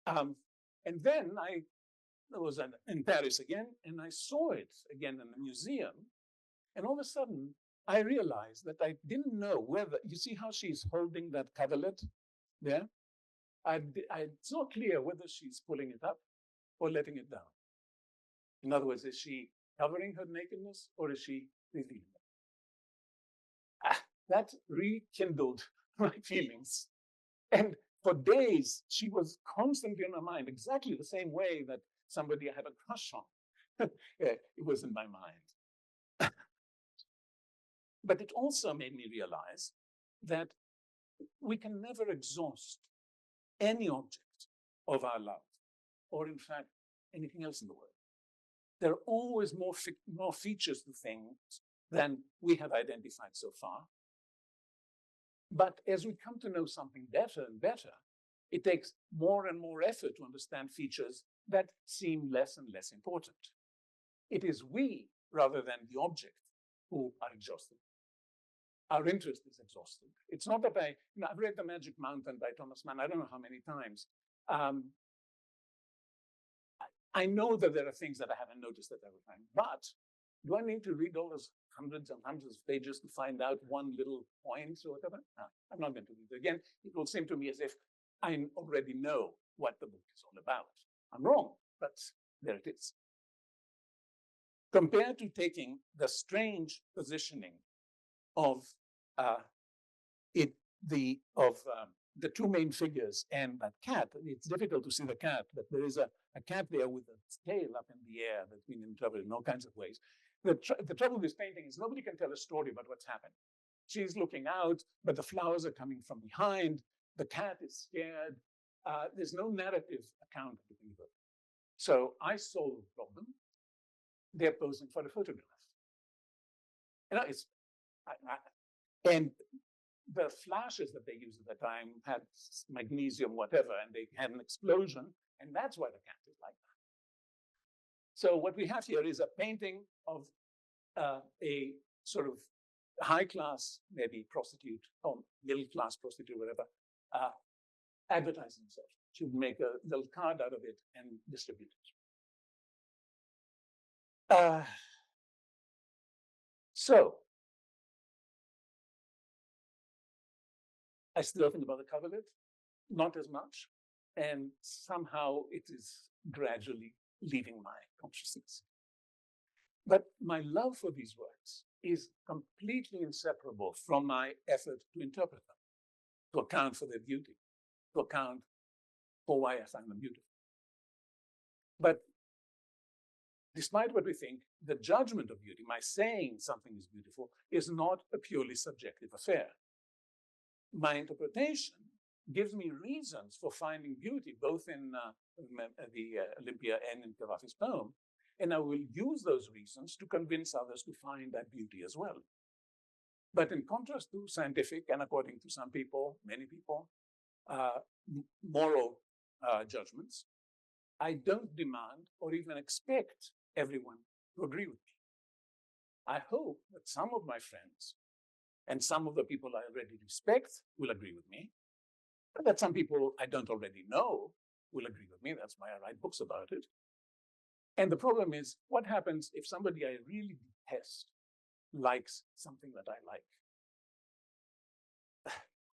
of that. And then I was in Paris again, and I saw it again in the museum. And all of a sudden, I realized that I didn't know whether, you see how she's holding that coverlet there? It's not clear whether she's pulling it up or letting it down. In other words, is she covering her nakedness or is she revealing it? That rekindled my feelings. And for days, she was constantly in my mind, exactly the same way that somebody I had a crush on. It was in my mind. But it also made me realize that we can never exhaust any object of our love, or in fact, anything else in the world. There are always more features to things than we have identified so far. But as we come to know something better and better, it takes more and more effort to understand features that seem less and less important. It is we, rather than the object, who are exhausted. Our interest is exhausted. It's not that I've read The Magic Mountain by Thomas Mann, I don't know how many times. I know that there are things that I haven't noticed at every time, but do I need to read all those hundreds and hundreds of pages to find out one little point or whatever? No, I'm not going to do it again. It will seem to me as if I already know what the book is all about. I'm wrong, but there it is. Compared to taking the strange positioning of the two main figures and that cat, it's difficult to see the cat, but there is a cat there with its tail up in the air that's been interpreted in all kinds of ways. The trouble with this painting is nobody can tell a story about what's happened. She's looking out, but the flowers are coming from behind. The cat is scared. There's no narrative account of the people. So I solve the problem. They're posing for a photograph. And the flashes that they used at the time had magnesium, whatever, and they had an explosion, and that's why the cat is like that. So what we have here is a painting of a sort of high-class, maybe prostitute, or middle-class prostitute, whatever, advertising herself. She would make a little card out of it and distribute it. So I still think about the coverlet, not as much, and somehow it is gradually leaving my consciousness. But my love for these works is completely inseparable from my effort to interpret them, to account for their beauty, to account for why I find them beautiful. But despite what we think, the judgment of beauty, my saying something is beautiful, is not a purely subjective affair. My interpretation gives me reasons for finding beauty, both in the Olympia and in Carpentier's poem, and I will use those reasons to convince others to find that beauty as well. But in contrast to scientific, and according to some people, many people, moral judgments, I don't demand or even expect everyone to agree with me. I hope that some of my friends and some of the people I already respect will agree with me, but that some people I don't already know will agree with me. That's why I write books about it. And the problem is, what happens if somebody I really detest likes something that I like?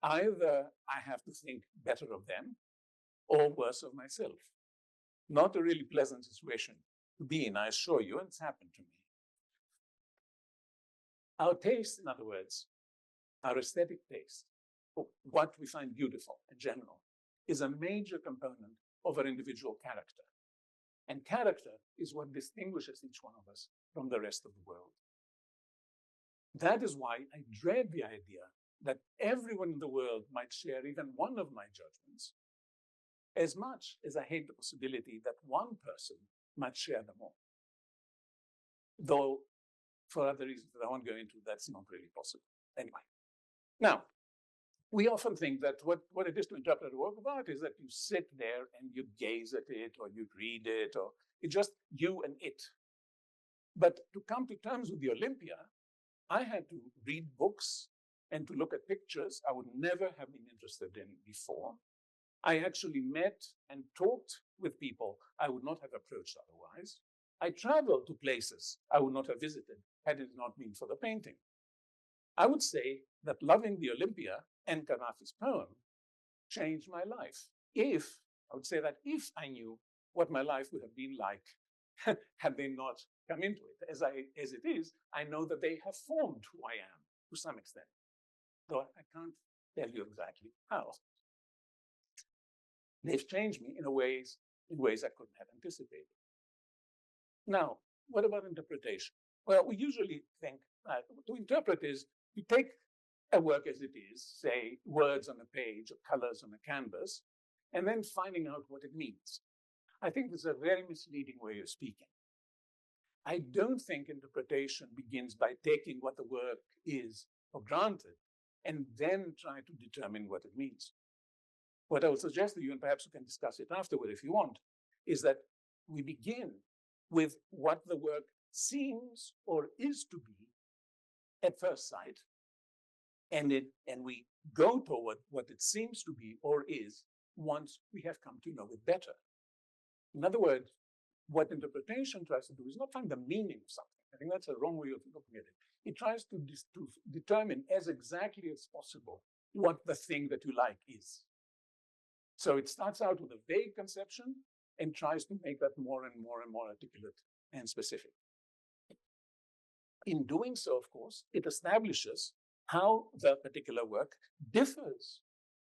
Either I have to think better of them or worse of myself. Not a really pleasant situation to be in, I assure you, and it's happened to me. Our taste, in other words, our aesthetic taste, what we find beautiful in general, is a major component of our individual character. And character is what distinguishes each one of us from the rest of the world. That is why I dread the idea that everyone in the world might share even one of my judgments, as much as I hate the possibility that one person might share them all. Though, for other reasons that I won't go into, that's not really possible. Anyway, now, we often think that what it is to interpret a work of art is that you sit there and you gaze at it, or you read it, or it's just you and it. But to come to terms with the Olympia, I had to read books and to look at pictures I would never have been interested in before. I actually met and talked with people I would not have approached otherwise. I traveled to places I would not have visited had it not been for the painting. I would say that loving the Olympia and Carpentier's poem changed my life. I would say that if I knew what my life would have been like had they not come into it. As it is, I know that they have formed who I am to some extent, though I can't tell you exactly how. They've changed me in ways I couldn't have anticipated. Now, what about interpretation? Well, we usually think to interpret is you take a work as it is, say words on a page or colors on a canvas, and then finding out what it means. I think this is a very misleading way of speaking. I don't think interpretation begins by taking what the work is for granted and then try to determine what it means. What I would suggest to you, and perhaps we can discuss it afterward if you want, is that we begin with what the work seems or is to be at first sight, and we go toward what it seems to be or is once we have come to know it better. In other words, what interpretation tries to do is not find the meaning of something. I think that's a wrong way of looking at it. It tries to determine as exactly as possible what the thing that you like is. So it starts out with a vague conception and tries to make that more and more and more articulate and specific. In doing so, of course, it establishes how the particular work differs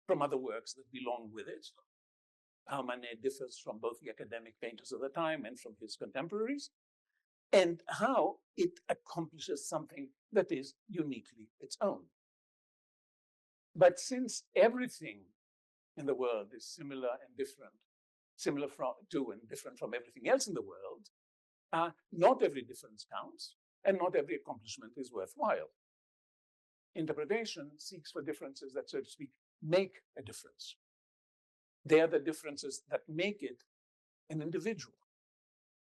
from other works that belong with it. How Manet differs from both the academic painters of the time and from his contemporaries, and how it accomplishes something that is uniquely its own. But since everything in the world is similar and different, to and different from everything else in the world, not every difference counts, and not every accomplishment is worthwhile. Interpretation seeks for differences that, so to speak, make a difference. They are the differences that make it an individual,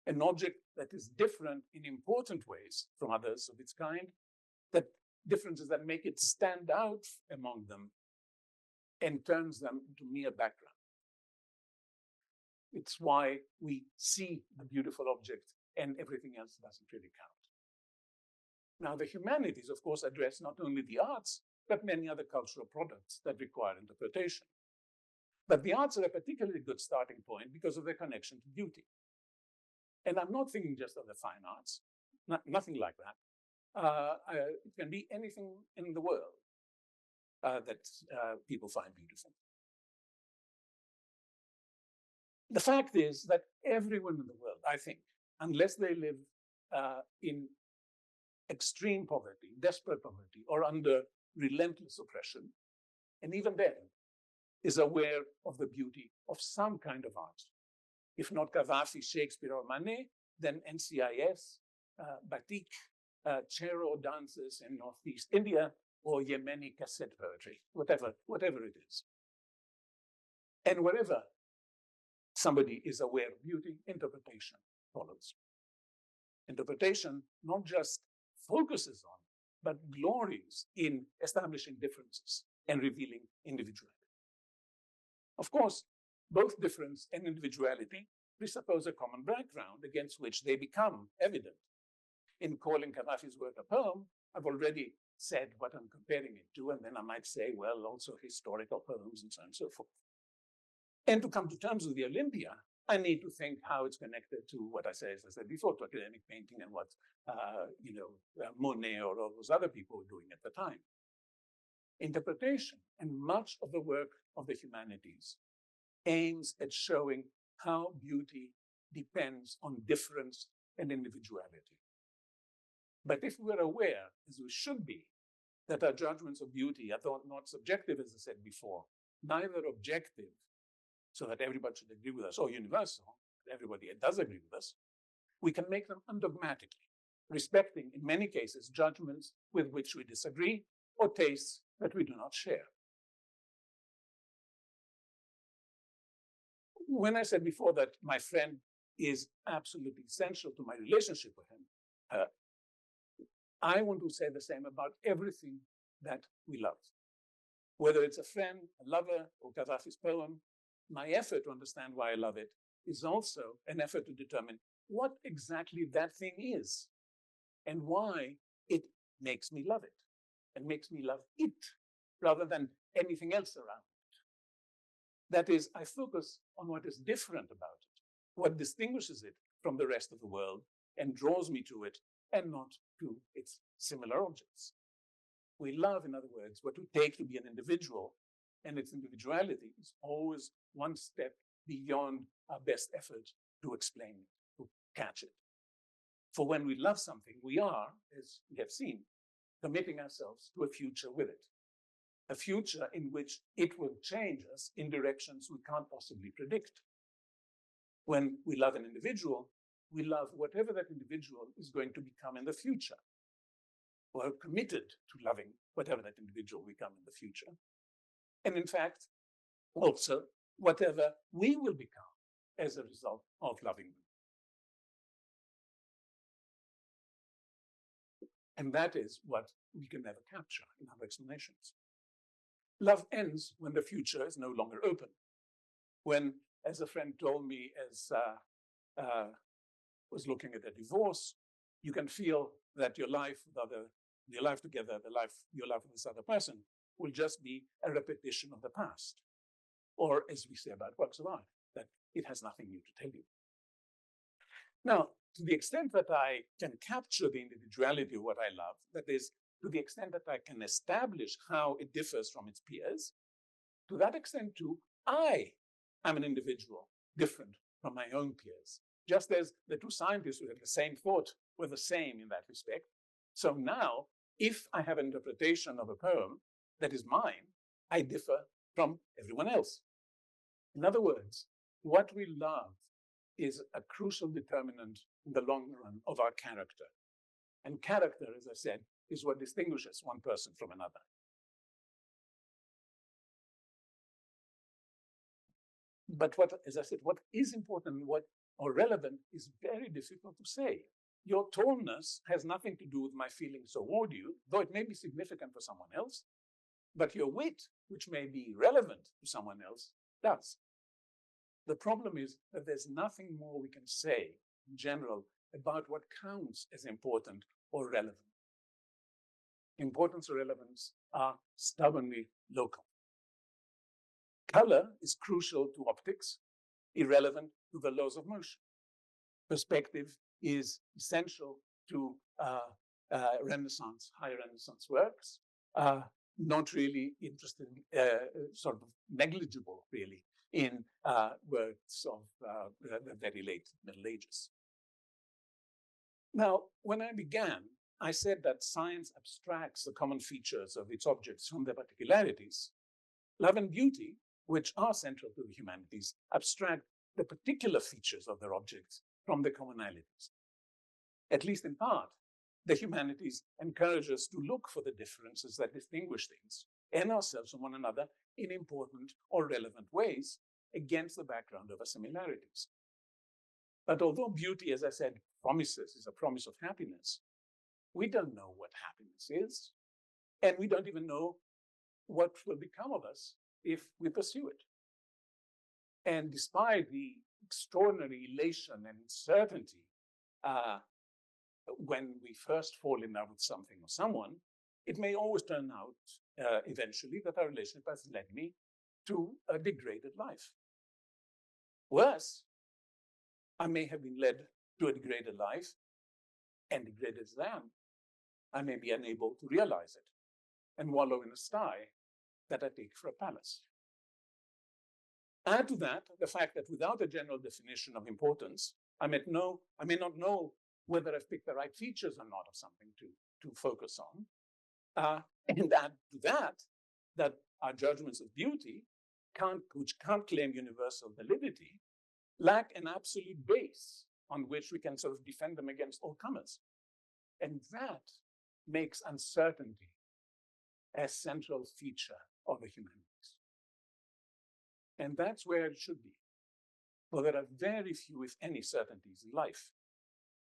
an object that is different in important ways from others of its kind, that differences that make it stand out among them and turns them into mere background. It's why we see the beautiful object and everything else doesn't really count. Now, the humanities, of course, address not only the arts, but many other cultural products that require interpretation. But the arts are a particularly good starting point because of their connection to beauty. And I'm not thinking just of the fine arts, nothing like that. It can be anything in the world that people find beautiful. The fact is that everyone in the world, I think, unless they live in extreme poverty, desperate poverty, or under relentless oppression, and even then, is aware of the beauty of some kind of art. If not Gaddafi, Shakespeare, or Manet, then NCIS, batik, Chero dances in Northeast India, or Yemeni cassette poetry, whatever it is. And wherever somebody is aware of beauty, interpretation follows. Interpretation not just focuses on, but glories in establishing differences and revealing individuality. Of course, both difference and individuality presuppose a common background against which they become evident. In calling Gaddafi's work a poem, I've already said what I'm comparing it to, and then I might say, well, also historical poems and so on and so forth. And to come to terms with the Olympia, I need to think how it's connected to what I said before, to academic painting and what Monet or all those other people were doing at the time. Interpretation and much of the work of the humanities aims at showing how beauty depends on difference and individuality. But if we're aware, as we should be, that our judgments of beauty are not subjective, as I said before, neither objective, so that everybody should agree with us, or universal, that everybody does agree with us, we can make them undogmatically, respecting, in many cases, judgments with which we disagree or tastes that we do not share. When I said before that my friend is absolutely essential to my relationship with him, I want to say the same about everything that we love. Whether it's a friend, a lover, or Gaddafi's poem, my effort to understand why I love it is also an effort to determine what exactly that thing is and why it makes me love it and makes me love it rather than anything else around it. That is, I focus on what is different about it, what distinguishes it from the rest of the world and draws me to it and not to its similar objects. We love, in other words, what we take to be an individual, and its individuality is always one step beyond our best effort to explain it, to catch it. For when we love something, we are, as we have seen, committing ourselves to a future with it, a future in which it will change us in directions we can't possibly predict. When we love an individual, we love whatever that individual is going to become in the future. or committed to loving whatever that individual will become in the future. And in fact, also whatever we will become as a result of loving them. And that is what we can never capture in our explanations. Love ends when the future is no longer open. When, as a friend told me, as was looking at a divorce, you can feel that your life together, your life with this other person, will just be a repetition of the past. Or, as we say about works of art, that it has nothing new to tell you. Now, to the extent that I can capture the individuality of what I love, that is, to the extent that I can establish how it differs from its peers, to that extent too, I am an individual different from my own peers. Just as the two scientists who had the same thought were the same in that respect. So now, if I have an interpretation of a poem that is mine, I differ from everyone else. In other words, what we love is a crucial determinant in the long run of our character. And character, as I said, is what distinguishes one person from another. But what, as I said, what is important or relevant is very difficult to say. Your tallness has nothing to do with my feelings toward you, though it may be significant for someone else. But your wit, which may be relevant to someone else, does. The problem is that there's nothing more we can say in general about what counts as important or relevant. Importance or relevance are stubbornly local. Color is crucial to optics, irrelevant to the laws of motion. Perspective is essential to high Renaissance works, not really interested, sort of negligible, really, in works of the very late Middle Ages. Now, when I began, I said that science abstracts the common features of its objects from their particularities. Love and beauty, which are central to the humanities, abstract the particular features of their objects from their commonalities. At least in part, the humanities encourage us to look for the differences that distinguish things and ourselves from one another in important or relevant ways against the background of our similarities. But although beauty, as I said, is a promise of happiness, we don't know what happiness is, and we don't even know what will become of us if we pursue it. And despite the extraordinary elation and certainty when we first fall in love with something or someone, it may always turn out eventually that our relationship has led me to a degraded life. Worse, I may have been led to a degraded life, and degraded as I am, I may be unable to realize it and wallow in a sty that I take for a palace. Add to that the fact that without a general definition of importance, I may not know whether I've picked the right features or not of something to focus on. And add to that our judgments of beauty, which can't claim universal validity, lack an absolute base on which we can sort of defend them against all comers. And that makes uncertainty a central feature of the humanities. And that's where it should be. For there are very few, if any, certainties in life.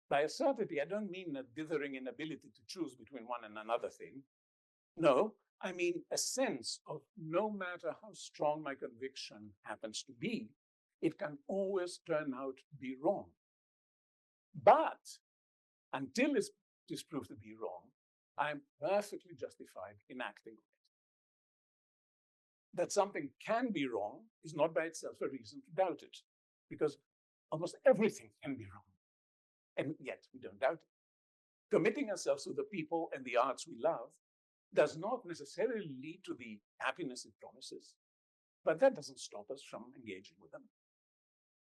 By a certainty, I don't mean a dithering inability to choose between one and another thing. No, I mean a sense of no matter how strong my conviction happens to be, it can always turn out to be wrong. But until it is proved to be wrong, I'm perfectly justified in acting on it. That something can be wrong is not by itself a reason to doubt it, because almost everything can be wrong, and yet we don't doubt it. Committing ourselves to the people and the arts we love does not necessarily lead to the happiness it promises, but that doesn't stop us from engaging with them.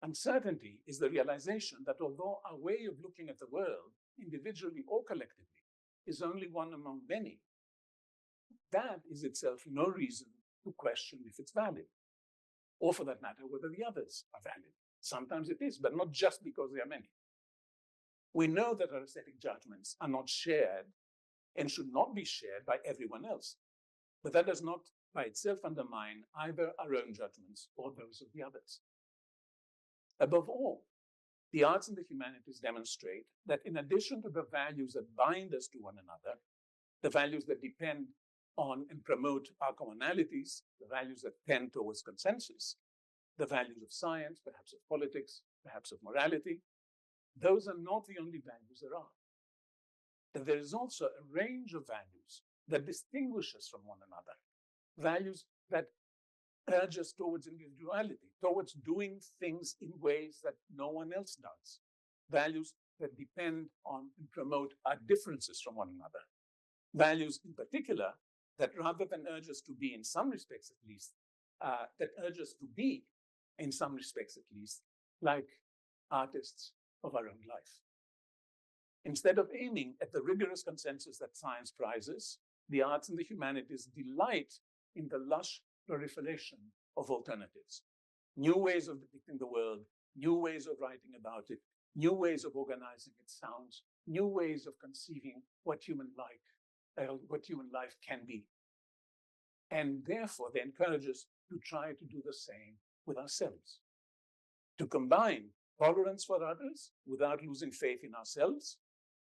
Uncertainty is the realization that although our way of looking at the world, individually or collectively, is only one among many, that is itself no reason to question if it's valid, or for that matter, whether the others are valid. Sometimes it is, but not just because there are many. We know that our aesthetic judgments are not shared and should not be shared by everyone else. But that does not by itself undermine either our own judgments or those of the others. Above all, the arts and the humanities demonstrate that in addition to the values that bind us to one another, the values that depend on and promote our commonalities, the values that tend towards consensus, the values of science, perhaps of politics, perhaps of morality, those are not the only values there are. That there is also a range of values that distinguish us from one another, values that urge us towards individuality, towards doing things in ways that no one else does, values that depend on and promote our differences from one another, values in particular that rather than urge us to be in some respects at least, that urge us to be in some respects at least, like artists of our own life. Instead of aiming at the rigorous consensus that science prizes, the arts and the humanities delight in the lush proliferation of alternatives, new ways of depicting the world, new ways of writing about it, new ways of organizing its sounds, new ways of conceiving what human life can be. And therefore, they encourage us to try to do the same with ourselves, to combine tolerance for others without losing faith in ourselves,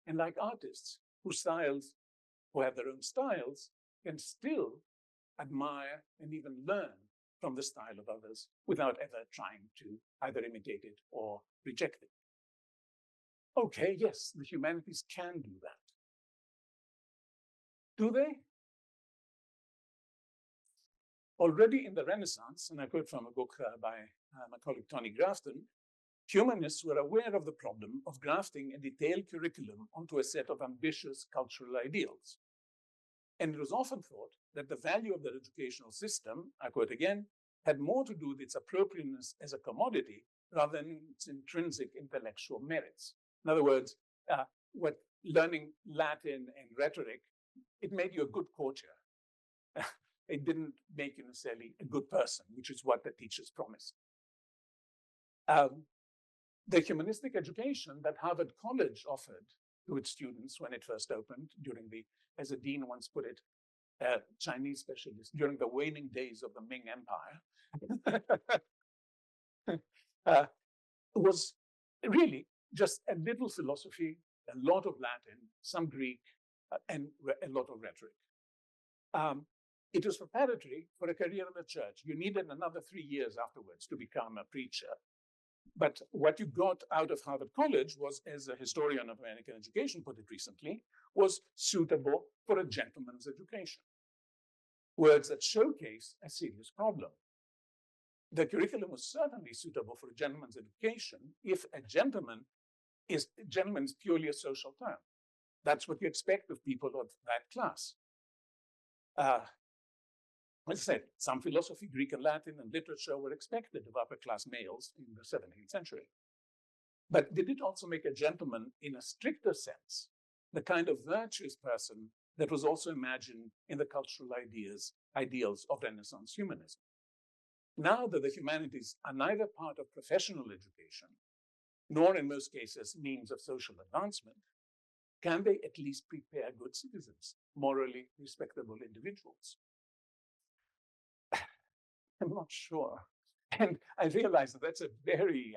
and like artists who have their own styles, can still admire and even learn from the style of others without ever trying to either imitate it or reject it. Okay, yes, the humanities can do that. Do they? Already in the Renaissance, and I quote from a book by my colleague Tony Grafton, humanists were aware of the problem of grafting a detailed curriculum onto a set of ambitious cultural ideals. And it was often thought that the value of the educational system, I quote again, had more to do with its appropriateness as a commodity rather than its intrinsic intellectual merits. In other words, what learning Latin and rhetoric, it made you a good courtier. It didn't make you necessarily a good person, which is what the teachers promised. The humanistic education that Harvard College offered to its students when it first opened during the, as a dean once put it, Chinese specialist, during the waning days of the Ming Empire, was really just a little philosophy, a lot of Latin, some Greek, and a lot of rhetoric. It was preparatory for a career in the church. You needed another 3 years afterwards to become a preacher. But what you got out of Harvard College was, as a historian of American education put it recently, was suitable for a gentleman's education. Words that showcase a serious problem. The curriculum was certainly suitable for a gentleman's education if a gentleman is purely a social term. That's what you expect of people of that class. As I said, some philosophy, Greek and Latin, and literature were expected of upper-class males in the 17th century. But did it also make a gentleman, in a stricter sense, the kind of virtuous person that was also imagined in the cultural ideals of Renaissance humanism? Now that the humanities are neither part of professional education, nor in most cases means of social advancement, can they at least prepare good citizens, morally respectable individuals? I'm not sure. And I realize that that's a very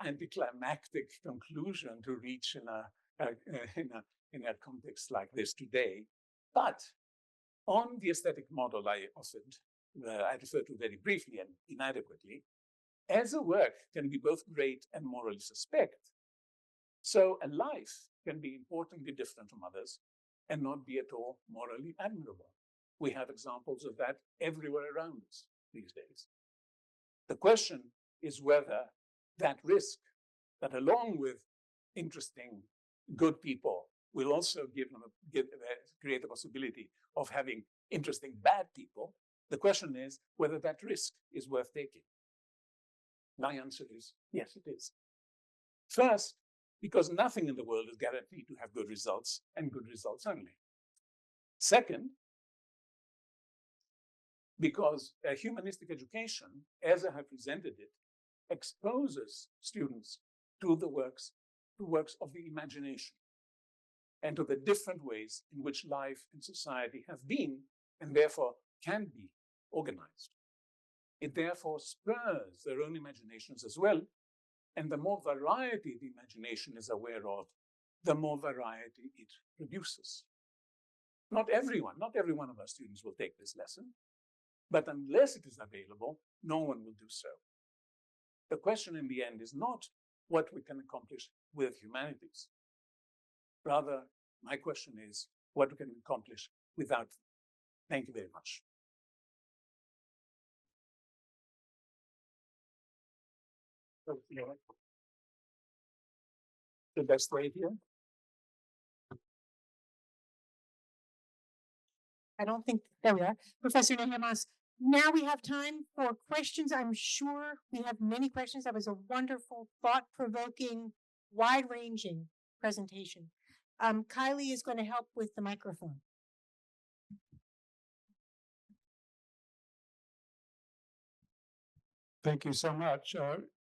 anticlimactic conclusion to reach in a context like this today. But on the aesthetic model I offered, I referred to very briefly and inadequately, as a work can be both great and morally suspect, so a life can be importantly different from others and not be at all morally admirable. We have examples of that everywhere around us these days. The question is whether that risk, that along with interesting, good people, will also create the possibility of having interesting, bad people. The question is whether that risk is worth taking. My answer is yes, it is. First, because nothing in the world is guaranteed to have good results and good results only. Second, because a humanistic education, as I have presented it, exposes students to the works of the imagination. and to the different ways in which life and society have been, and therefore can be, organized. It therefore spurs their own imaginations as well, and the more variety the imagination is aware of, the more variety it produces. Not every one of our students will take this lesson, but unless it is available, no one will do so. The question in the end is not what we can accomplish with humanities. Rather, my question is what we can accomplish without them. Thank you very much. The best way here. I don't think, there we are. Professor Nehamas, now we have time for questions. I'm sure we have many questions. That was a wonderful, thought-provoking, wide-ranging presentation. Kylie is going to help with the microphone. Thank you so much.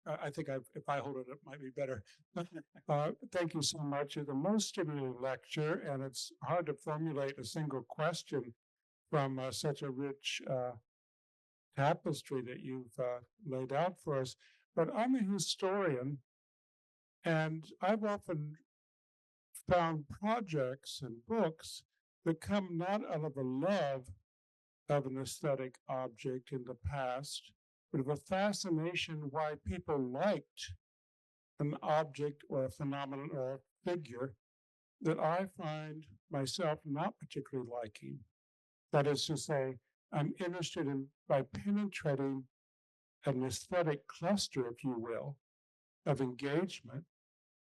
I think if I hold it up, might be better. Thank you so much. It's a most stimulating lecture, and it's hard to formulate a single question from such a rich tapestry that you've laid out for us. But I'm a historian, and I've often found projects and books that come not out of a love of an aesthetic object in the past, but of a fascination why people liked an object or a phenomenon or a figure that I find myself not particularly liking. That is to say, I'm interested in, by penetrating an aesthetic cluster, if you will, of engagement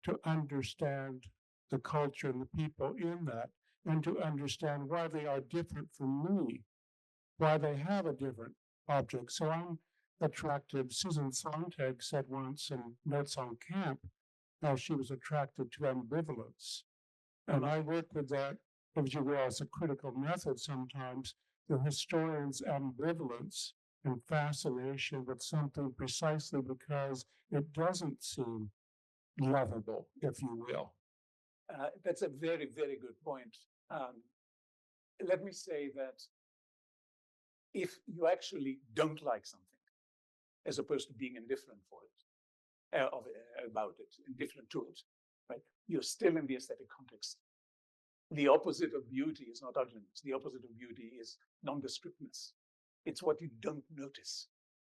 to understand the culture and the people in that, and to understand why they are different from me, why they have a different object. So I'm attracted, Susan Sontag said once in Notes on Camp, how she was attracted to ambivalence. And I work with that, as you will, as a critical method sometimes, the historian's ambivalence and fascination with something precisely because it doesn't seem lovable, if you will. That's a very, very good point. Let me say that if you actually don't like something, as opposed to being indifferent for it, about it, indifferent to it, right? You're still in the aesthetic context. The opposite of beauty is not ugliness. The opposite of beauty is nondescriptness. It's what you don't notice.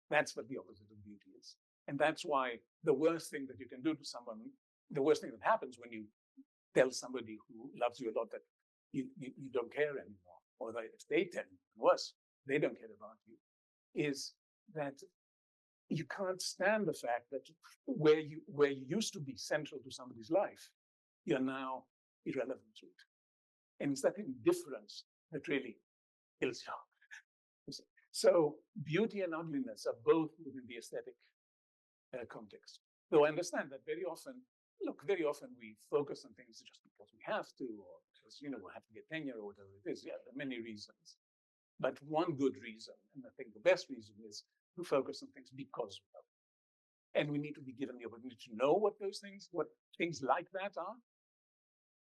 That's what the opposite of beauty is. And that's why the worst thing that you can do to someone, the worst thing that happens when you tell somebody who loves you a lot that you don't care anymore, or that if they tell you, worse, they don't care about you, is that you can't stand the fact that where you used to be central to somebody's life, you're now irrelevant to it. And it's that indifference that really kills you. So beauty and ugliness are both within the aesthetic context. Though I understand that very often we focus on things just because we have to, or because, we have to get tenure or whatever it is. Yeah, there are many reasons. But one good reason, and I think the best reason, is to focus on things because we love them. And we need to be given the opportunity to know what things like that are,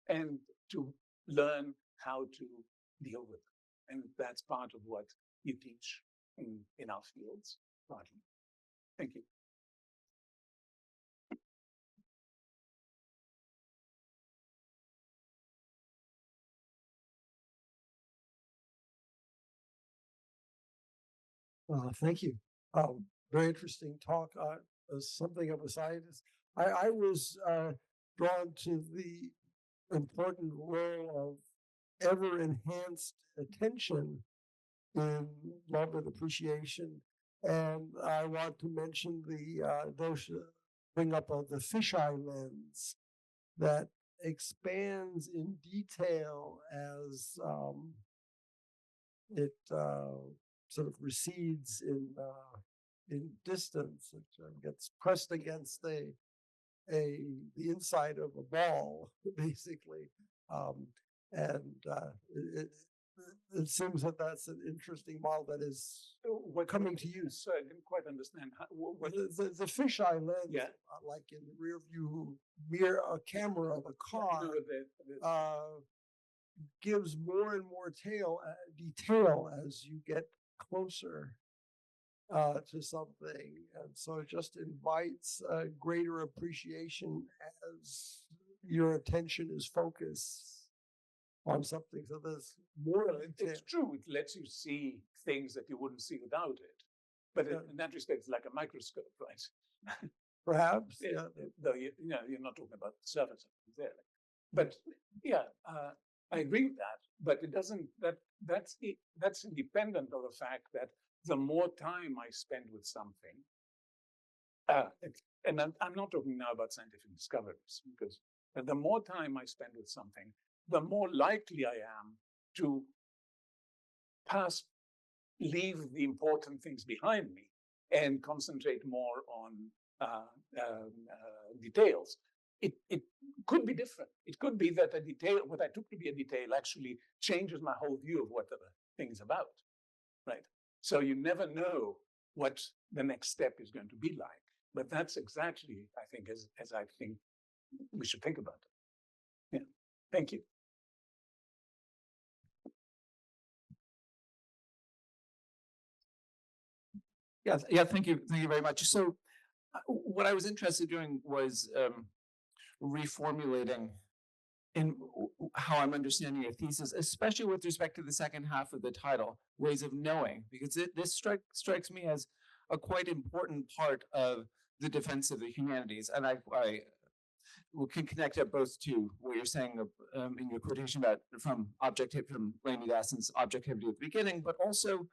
and to learn how to deal with them. And that's part of what you teach in our fields, partly. Thank you. Thank you. Very interesting talk. As something of a scientist, I was drawn to the important role of ever enhanced attention in love and appreciation. And I want to mention the notion, bring up the fisheye lens that expands in detail as it sort of recedes in distance. It gets pressed against the inside of a ball, basically, and it seems that that's an interesting model that is coming to use. So I didn't quite understand what The fisheye lens, Yeah. like in the rear view mirror, a camera of a car, gives more and more detail as you get closer to something, and so it just invites a greater appreciation as your attention is focused on something. So there's more detail. It's true. It lets you see things that you wouldn't see without it. But in that respect, it's like a microscope, right? Perhaps, yeah. Though you're not talking about the surface of things there. But yeah, I agree with that. But it doesn't. That's independent of the fact that the more time I spend with something, and I'm not talking now about scientific discoveries, because the more time I spend with something, the more likely I am to leave the important things behind me and concentrate more on details. It could be different. It could be that a detail, what I took to be a detail, actually changes my whole view of what the thing is about, right? So you never know what the next step is going to be like. But that's exactly, I think, as I think we should think about it. Yeah, thank you. Yeah, thank you very much. So what I was interested in doing was reformulating in how I'm understanding your thesis, especially with respect to the second half of the title, ways of knowing, because this strikes me as a quite important part of the defense of the humanities. And I can connect it both to what you're saying in your quotation about from Rainy Dassin's objectivity at the beginning, but also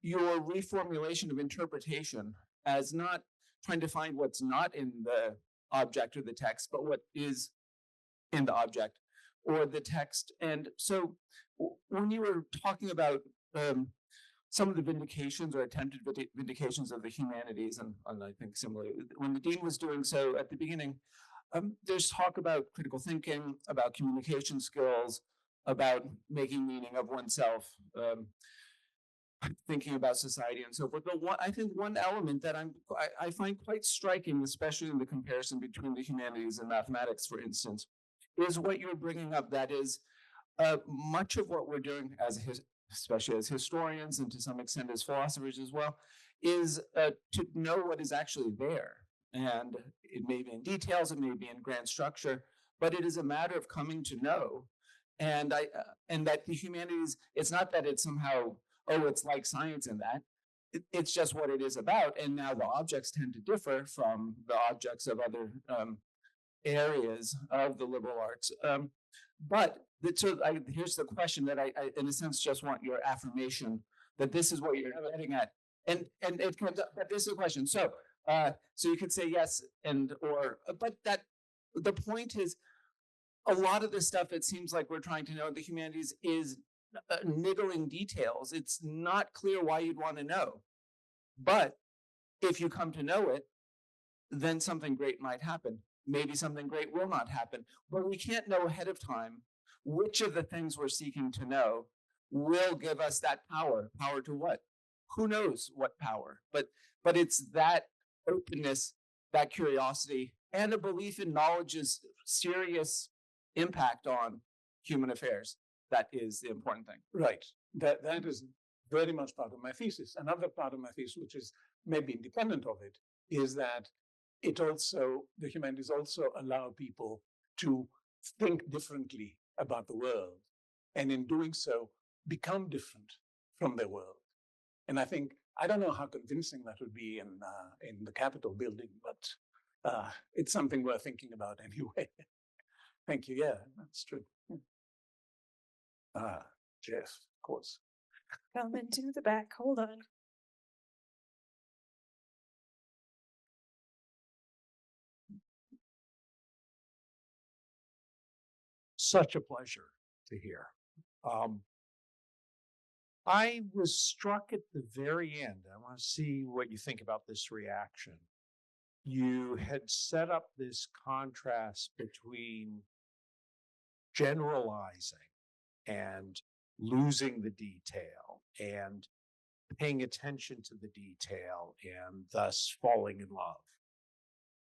your reformulation of interpretation as not trying to find what's not in the object or the text, but what is in the object or the text. And so when you were talking about some of the vindications or attempted vindications of the humanities, and I think similarly, when the dean was doing so at the beginning, there's talk about critical thinking, about communication skills, about making meaning of oneself, thinking about society and so forth. But I think one element that I find quite striking, especially in the comparison between the humanities and mathematics, for instance, is what you're bringing up. That is, much of what we're doing, especially as historians and to some extent as philosophers as well, is to know what is actually there. And it may be in details, it may be in grand structure, but it is a matter of coming to know. And that the humanities, it's not that it's somehow, it's like science in that. It's just what it is about. And now the objects tend to differ from the objects of other areas of the liberal arts. Here's the question that I, in a sense, just want your affirmation that this is what you're getting at. And it comes up, but this is the question. So you could say yes, but that the point is, a lot of the stuff, it seems like we're trying to know in the humanities is niggling details. It's not clear why you'd want to know. But if you come to know it, then something great might happen. Maybe something great will not happen. But we can't know ahead of time which of the things we're seeking to know will give us that power. Power to what? Who knows what power? But it's that openness, that curiosity, and a belief in knowledge's serious impact on human affairs. That is the important thing. Right. That is very much part of my thesis. Another part of my thesis, which is maybe independent of it, is that the humanities also allow people to think differently about the world, and in doing so, become different from their world. And I don't know how convincing that would be in the Capitol building, but it's something worth thinking about anyway. Thank you. Yeah, that's true. Jeff, of course. Coming to the back. Hold on. Such a pleasure to hear. I was struck at the very end. I want to see what you think about this reaction. You had set up this contrast between generalizing and losing the detail and paying attention to the detail and thus falling in love.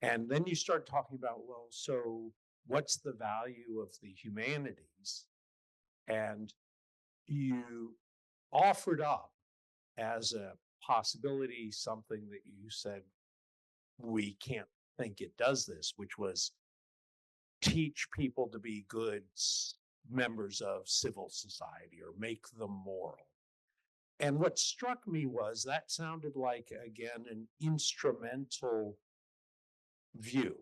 And then you start talking about, well, so what's the value of the humanities? And you offered up as a possibility something that you said, we can't think it does this, which was teach people to be good members of civil society or make them moral. And what struck me was that sounded like, again, an instrumental view.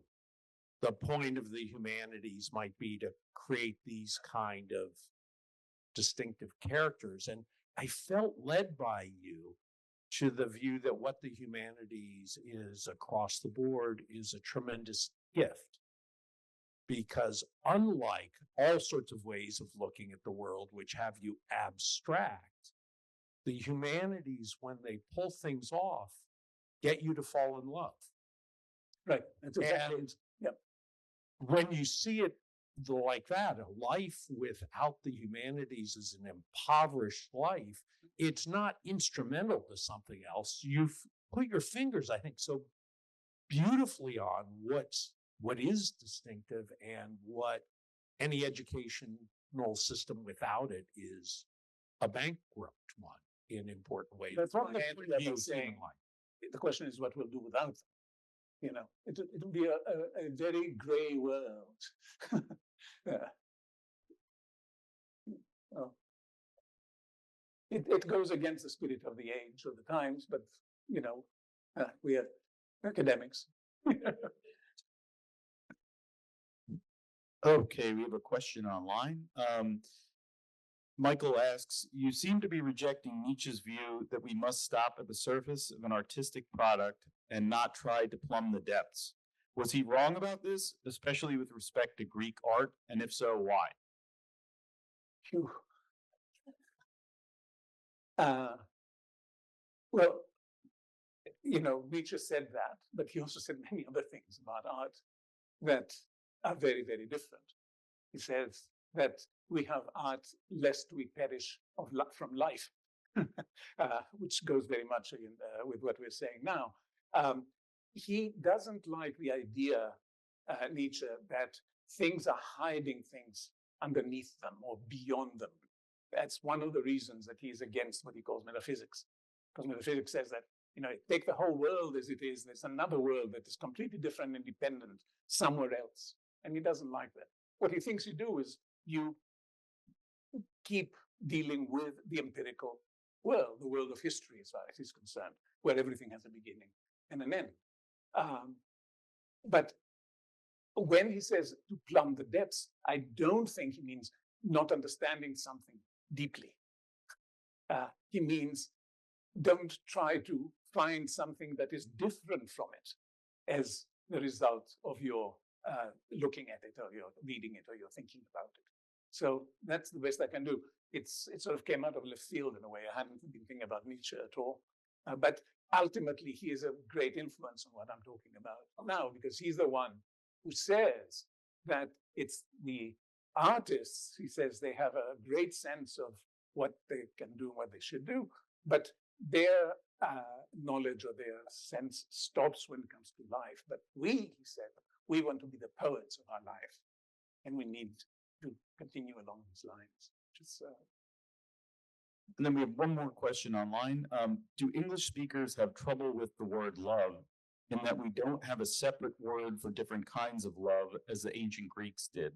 The point of the humanities might be to create these kind of distinctive characters. And I felt led by you to the view that what the humanities is across the board is a tremendous gift. Because unlike all sorts of ways of looking at the world, which have you abstract, the humanities, when they pull things off, get you to fall in love. Right. That's exactly. And when you see it like that, a life without the humanities is an impoverished life. It's not instrumental to something else. You've put your fingers, I think, so beautifully on what is distinctive and what any educational system without it is a bankrupt one in important ways. That's what And I'm saying. The question is what we'll do without them. You know, it'll be a very gray world. Yeah. Well, it goes against the spirit of the age or the times, but you know, we are academics. Okay, we have a question online. Michael asks, you seem to be rejecting Nietzsche's view that we must stop at the surface of an artistic product and not try to plumb the depths. Was he wrong about this, especially with respect to Greek art? And if so, why? Phew. Well, you know, Nietzsche said that, but he also said many other things about art that are very, very different. He says that we have art lest we perish from life, which goes very much with what we're saying now. He doesn't like the idea, Nietzsche, that things are hiding things underneath them or beyond them. That's one of the reasons that he's against what he calls metaphysics. Because metaphysics says that, you know, take the whole world as it is, there's another world that is completely different and independent somewhere else. And he doesn't like that. What he thinks you do is you keep dealing with the empirical world, the world of history as far as he's concerned, where everything has a beginning and an end. But when he says to plumb the depths, I don't think he means not understanding something deeply. He means don't try to find something that is different from it as the result of your looking at it or your reading it or your thinking about it. So that's the best I can do. It sort of came out of left field in a way. I hadn't been thinking about Nietzsche at all. But ultimately, he is a great influence on what I'm talking about now, because he's the one who says that it's the artists, he says they have a great sense of what they can do and what they should do, but their knowledge or their sense stops when it comes to life. But we, he said, we want to be the poets of our life, and we need to continue along these lines. And then we have one more question online. Do English speakers have trouble with the word love in that we don't have a separate word for different kinds of love as the ancient Greeks did?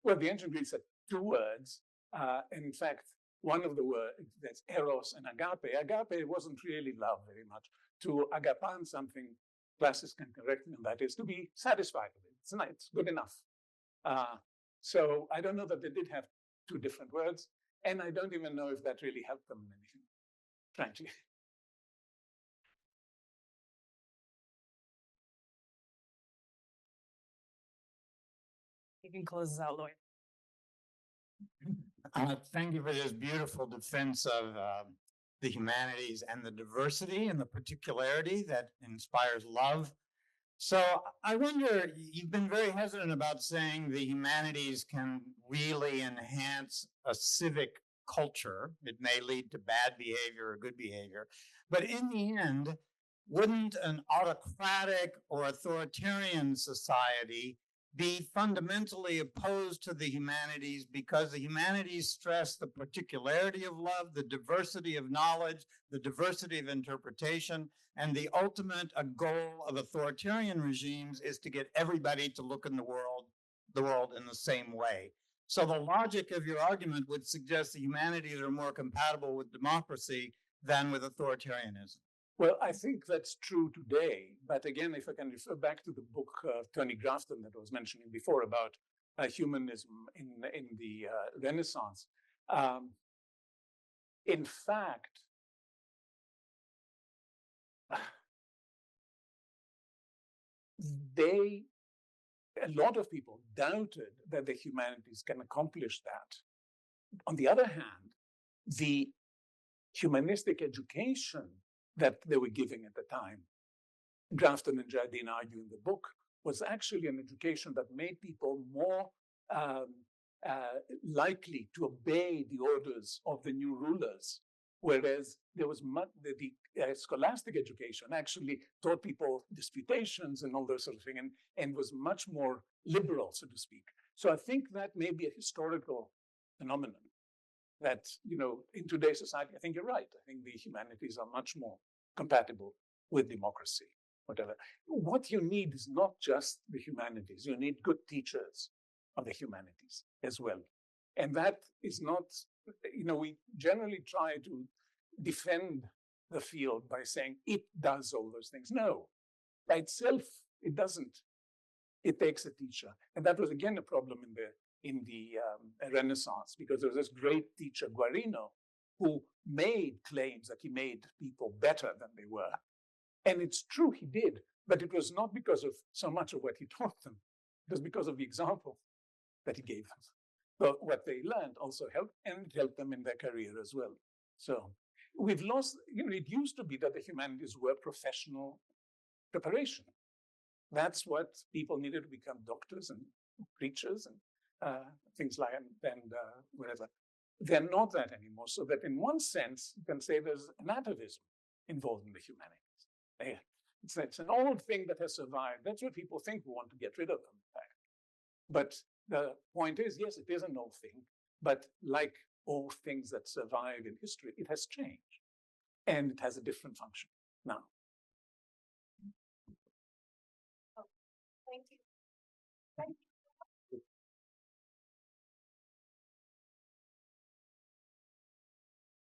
Well, the ancient Greeks had two words. And in fact, one of the words, that's eros and agape. Agape wasn't really love very much. To agapan something, classes can correct me on that, is to be satisfied with it. It's nice, it's good enough. So I don't know that they did have two different words. And I don't even know if that really helped them in anything, frankly. You can close this out, Lloyd. Thank you for this beautiful defense of the humanities and the diversity and the particularity that inspires love. So I wonder, you've been very hesitant about saying the humanities can really enhance a civic culture. It may lead to bad behavior or good behavior. But in the end, wouldn't an autocratic or authoritarian society be fundamentally opposed to the humanities because the humanities stress the particularity of love, the diversity of knowledge, the diversity of interpretation, and the ultimate goal of authoritarian regimes is to get everybody to look in the world in the same way. So the logic of your argument would suggest the humanities are more compatible with democracy than with authoritarianism. Well, I think that's true today. But again, if I can refer back to the book of Tony Grafton that I was mentioning before about humanism in the Renaissance, in fact, a lot of people doubted that the humanities can accomplish that. On the other hand, the humanistic education that they were giving at the time, Grafton and Jardine argue in the book, was actually an education that made people more likely to obey the orders of the new rulers. Whereas there was the scholastic education actually taught people disputations and all those sort of thing, and was much more liberal, so to speak. So I think that may be a historical phenomenon that, you know, in today's society, I think you're right. I think the humanities are much more compatible with democracy, whatever. What you need is not just the humanities. You need good teachers of the humanities as well. And that is not, you know, we generally try to defend the field by saying it does all those things. No, by itself, it doesn't. It takes a teacher. And that was, again, a problem in the Renaissance, because there was this great teacher, Guarino, who made claims that he made people better than they were. And it's true, he did, but it was not because of so much of what he taught them. It was because of the example that he gave them. But what they learned also helped, and it helped them in their career as well. So we've lost, you know, it used to be that the humanities were professional preparation. That's what people needed to become doctors and preachers and things like that, and whatever. They're not that anymore. So that in one sense, you can say there's an atavism involved in the humanities. It's an old thing that has survived. That's what people think. We want to get rid of them, in fact. But the point is, yes, it is an old thing, but like all things that survive in history, it has changed, and it has a different function now. Thank you. Thank you.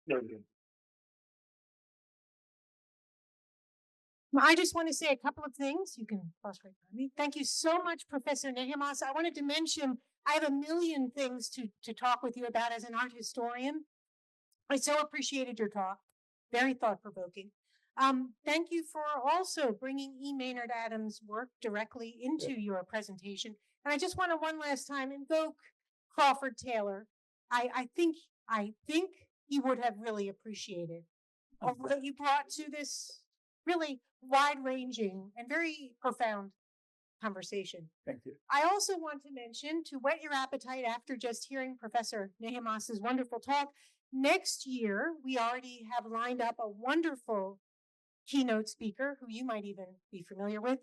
Very good. I just want to say a couple of things. You can pause right by me. Thank you so much, Professor Nehamas. I wanted to mention, I have a million things to talk with you about as an art historian. I so appreciated your talk. Very thought-provoking. Thank you for also bringing E. Maynard Adams' work directly into your presentation. And I just want to one last time invoke Crawford Taylor. I think he would have really appreciated all that you brought to this really wide-ranging and very profound conversation. Thank you. I also want to mention, to whet your appetite after just hearing Professor Nehamas's wonderful talk, next year, we already have lined up a wonderful keynote speaker who you might even be familiar with,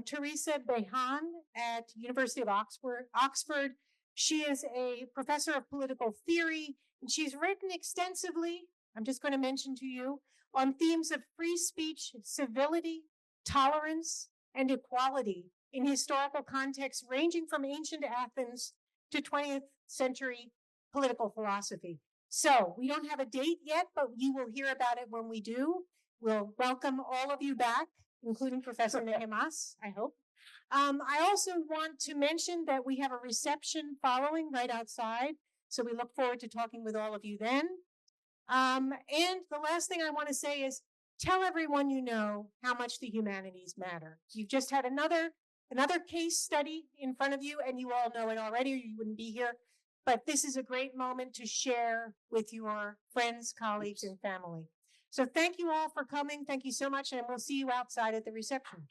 Teresa Behan at University of Oxford. She is a professor of political theory, and she's written extensively, I'm just going to mention to you, on themes of free speech, civility, tolerance, and equality in historical contexts ranging from ancient Athens to 20th century political philosophy. So we don't have a date yet, but you will hear about it when we do. We'll welcome all of you back, including Professor Nehamas, I hope. I also want to mention that we have a reception following right outside. So we look forward to talking with all of you then. And the last thing I want to say is tell everyone you know how much the humanities matter. You've just had another case study in front of you, and you all know it already, or you wouldn't be here. But this is a great moment to share with your friends, colleagues, and family. So thank you all for coming. Thank you so much, and we'll see you outside at the reception.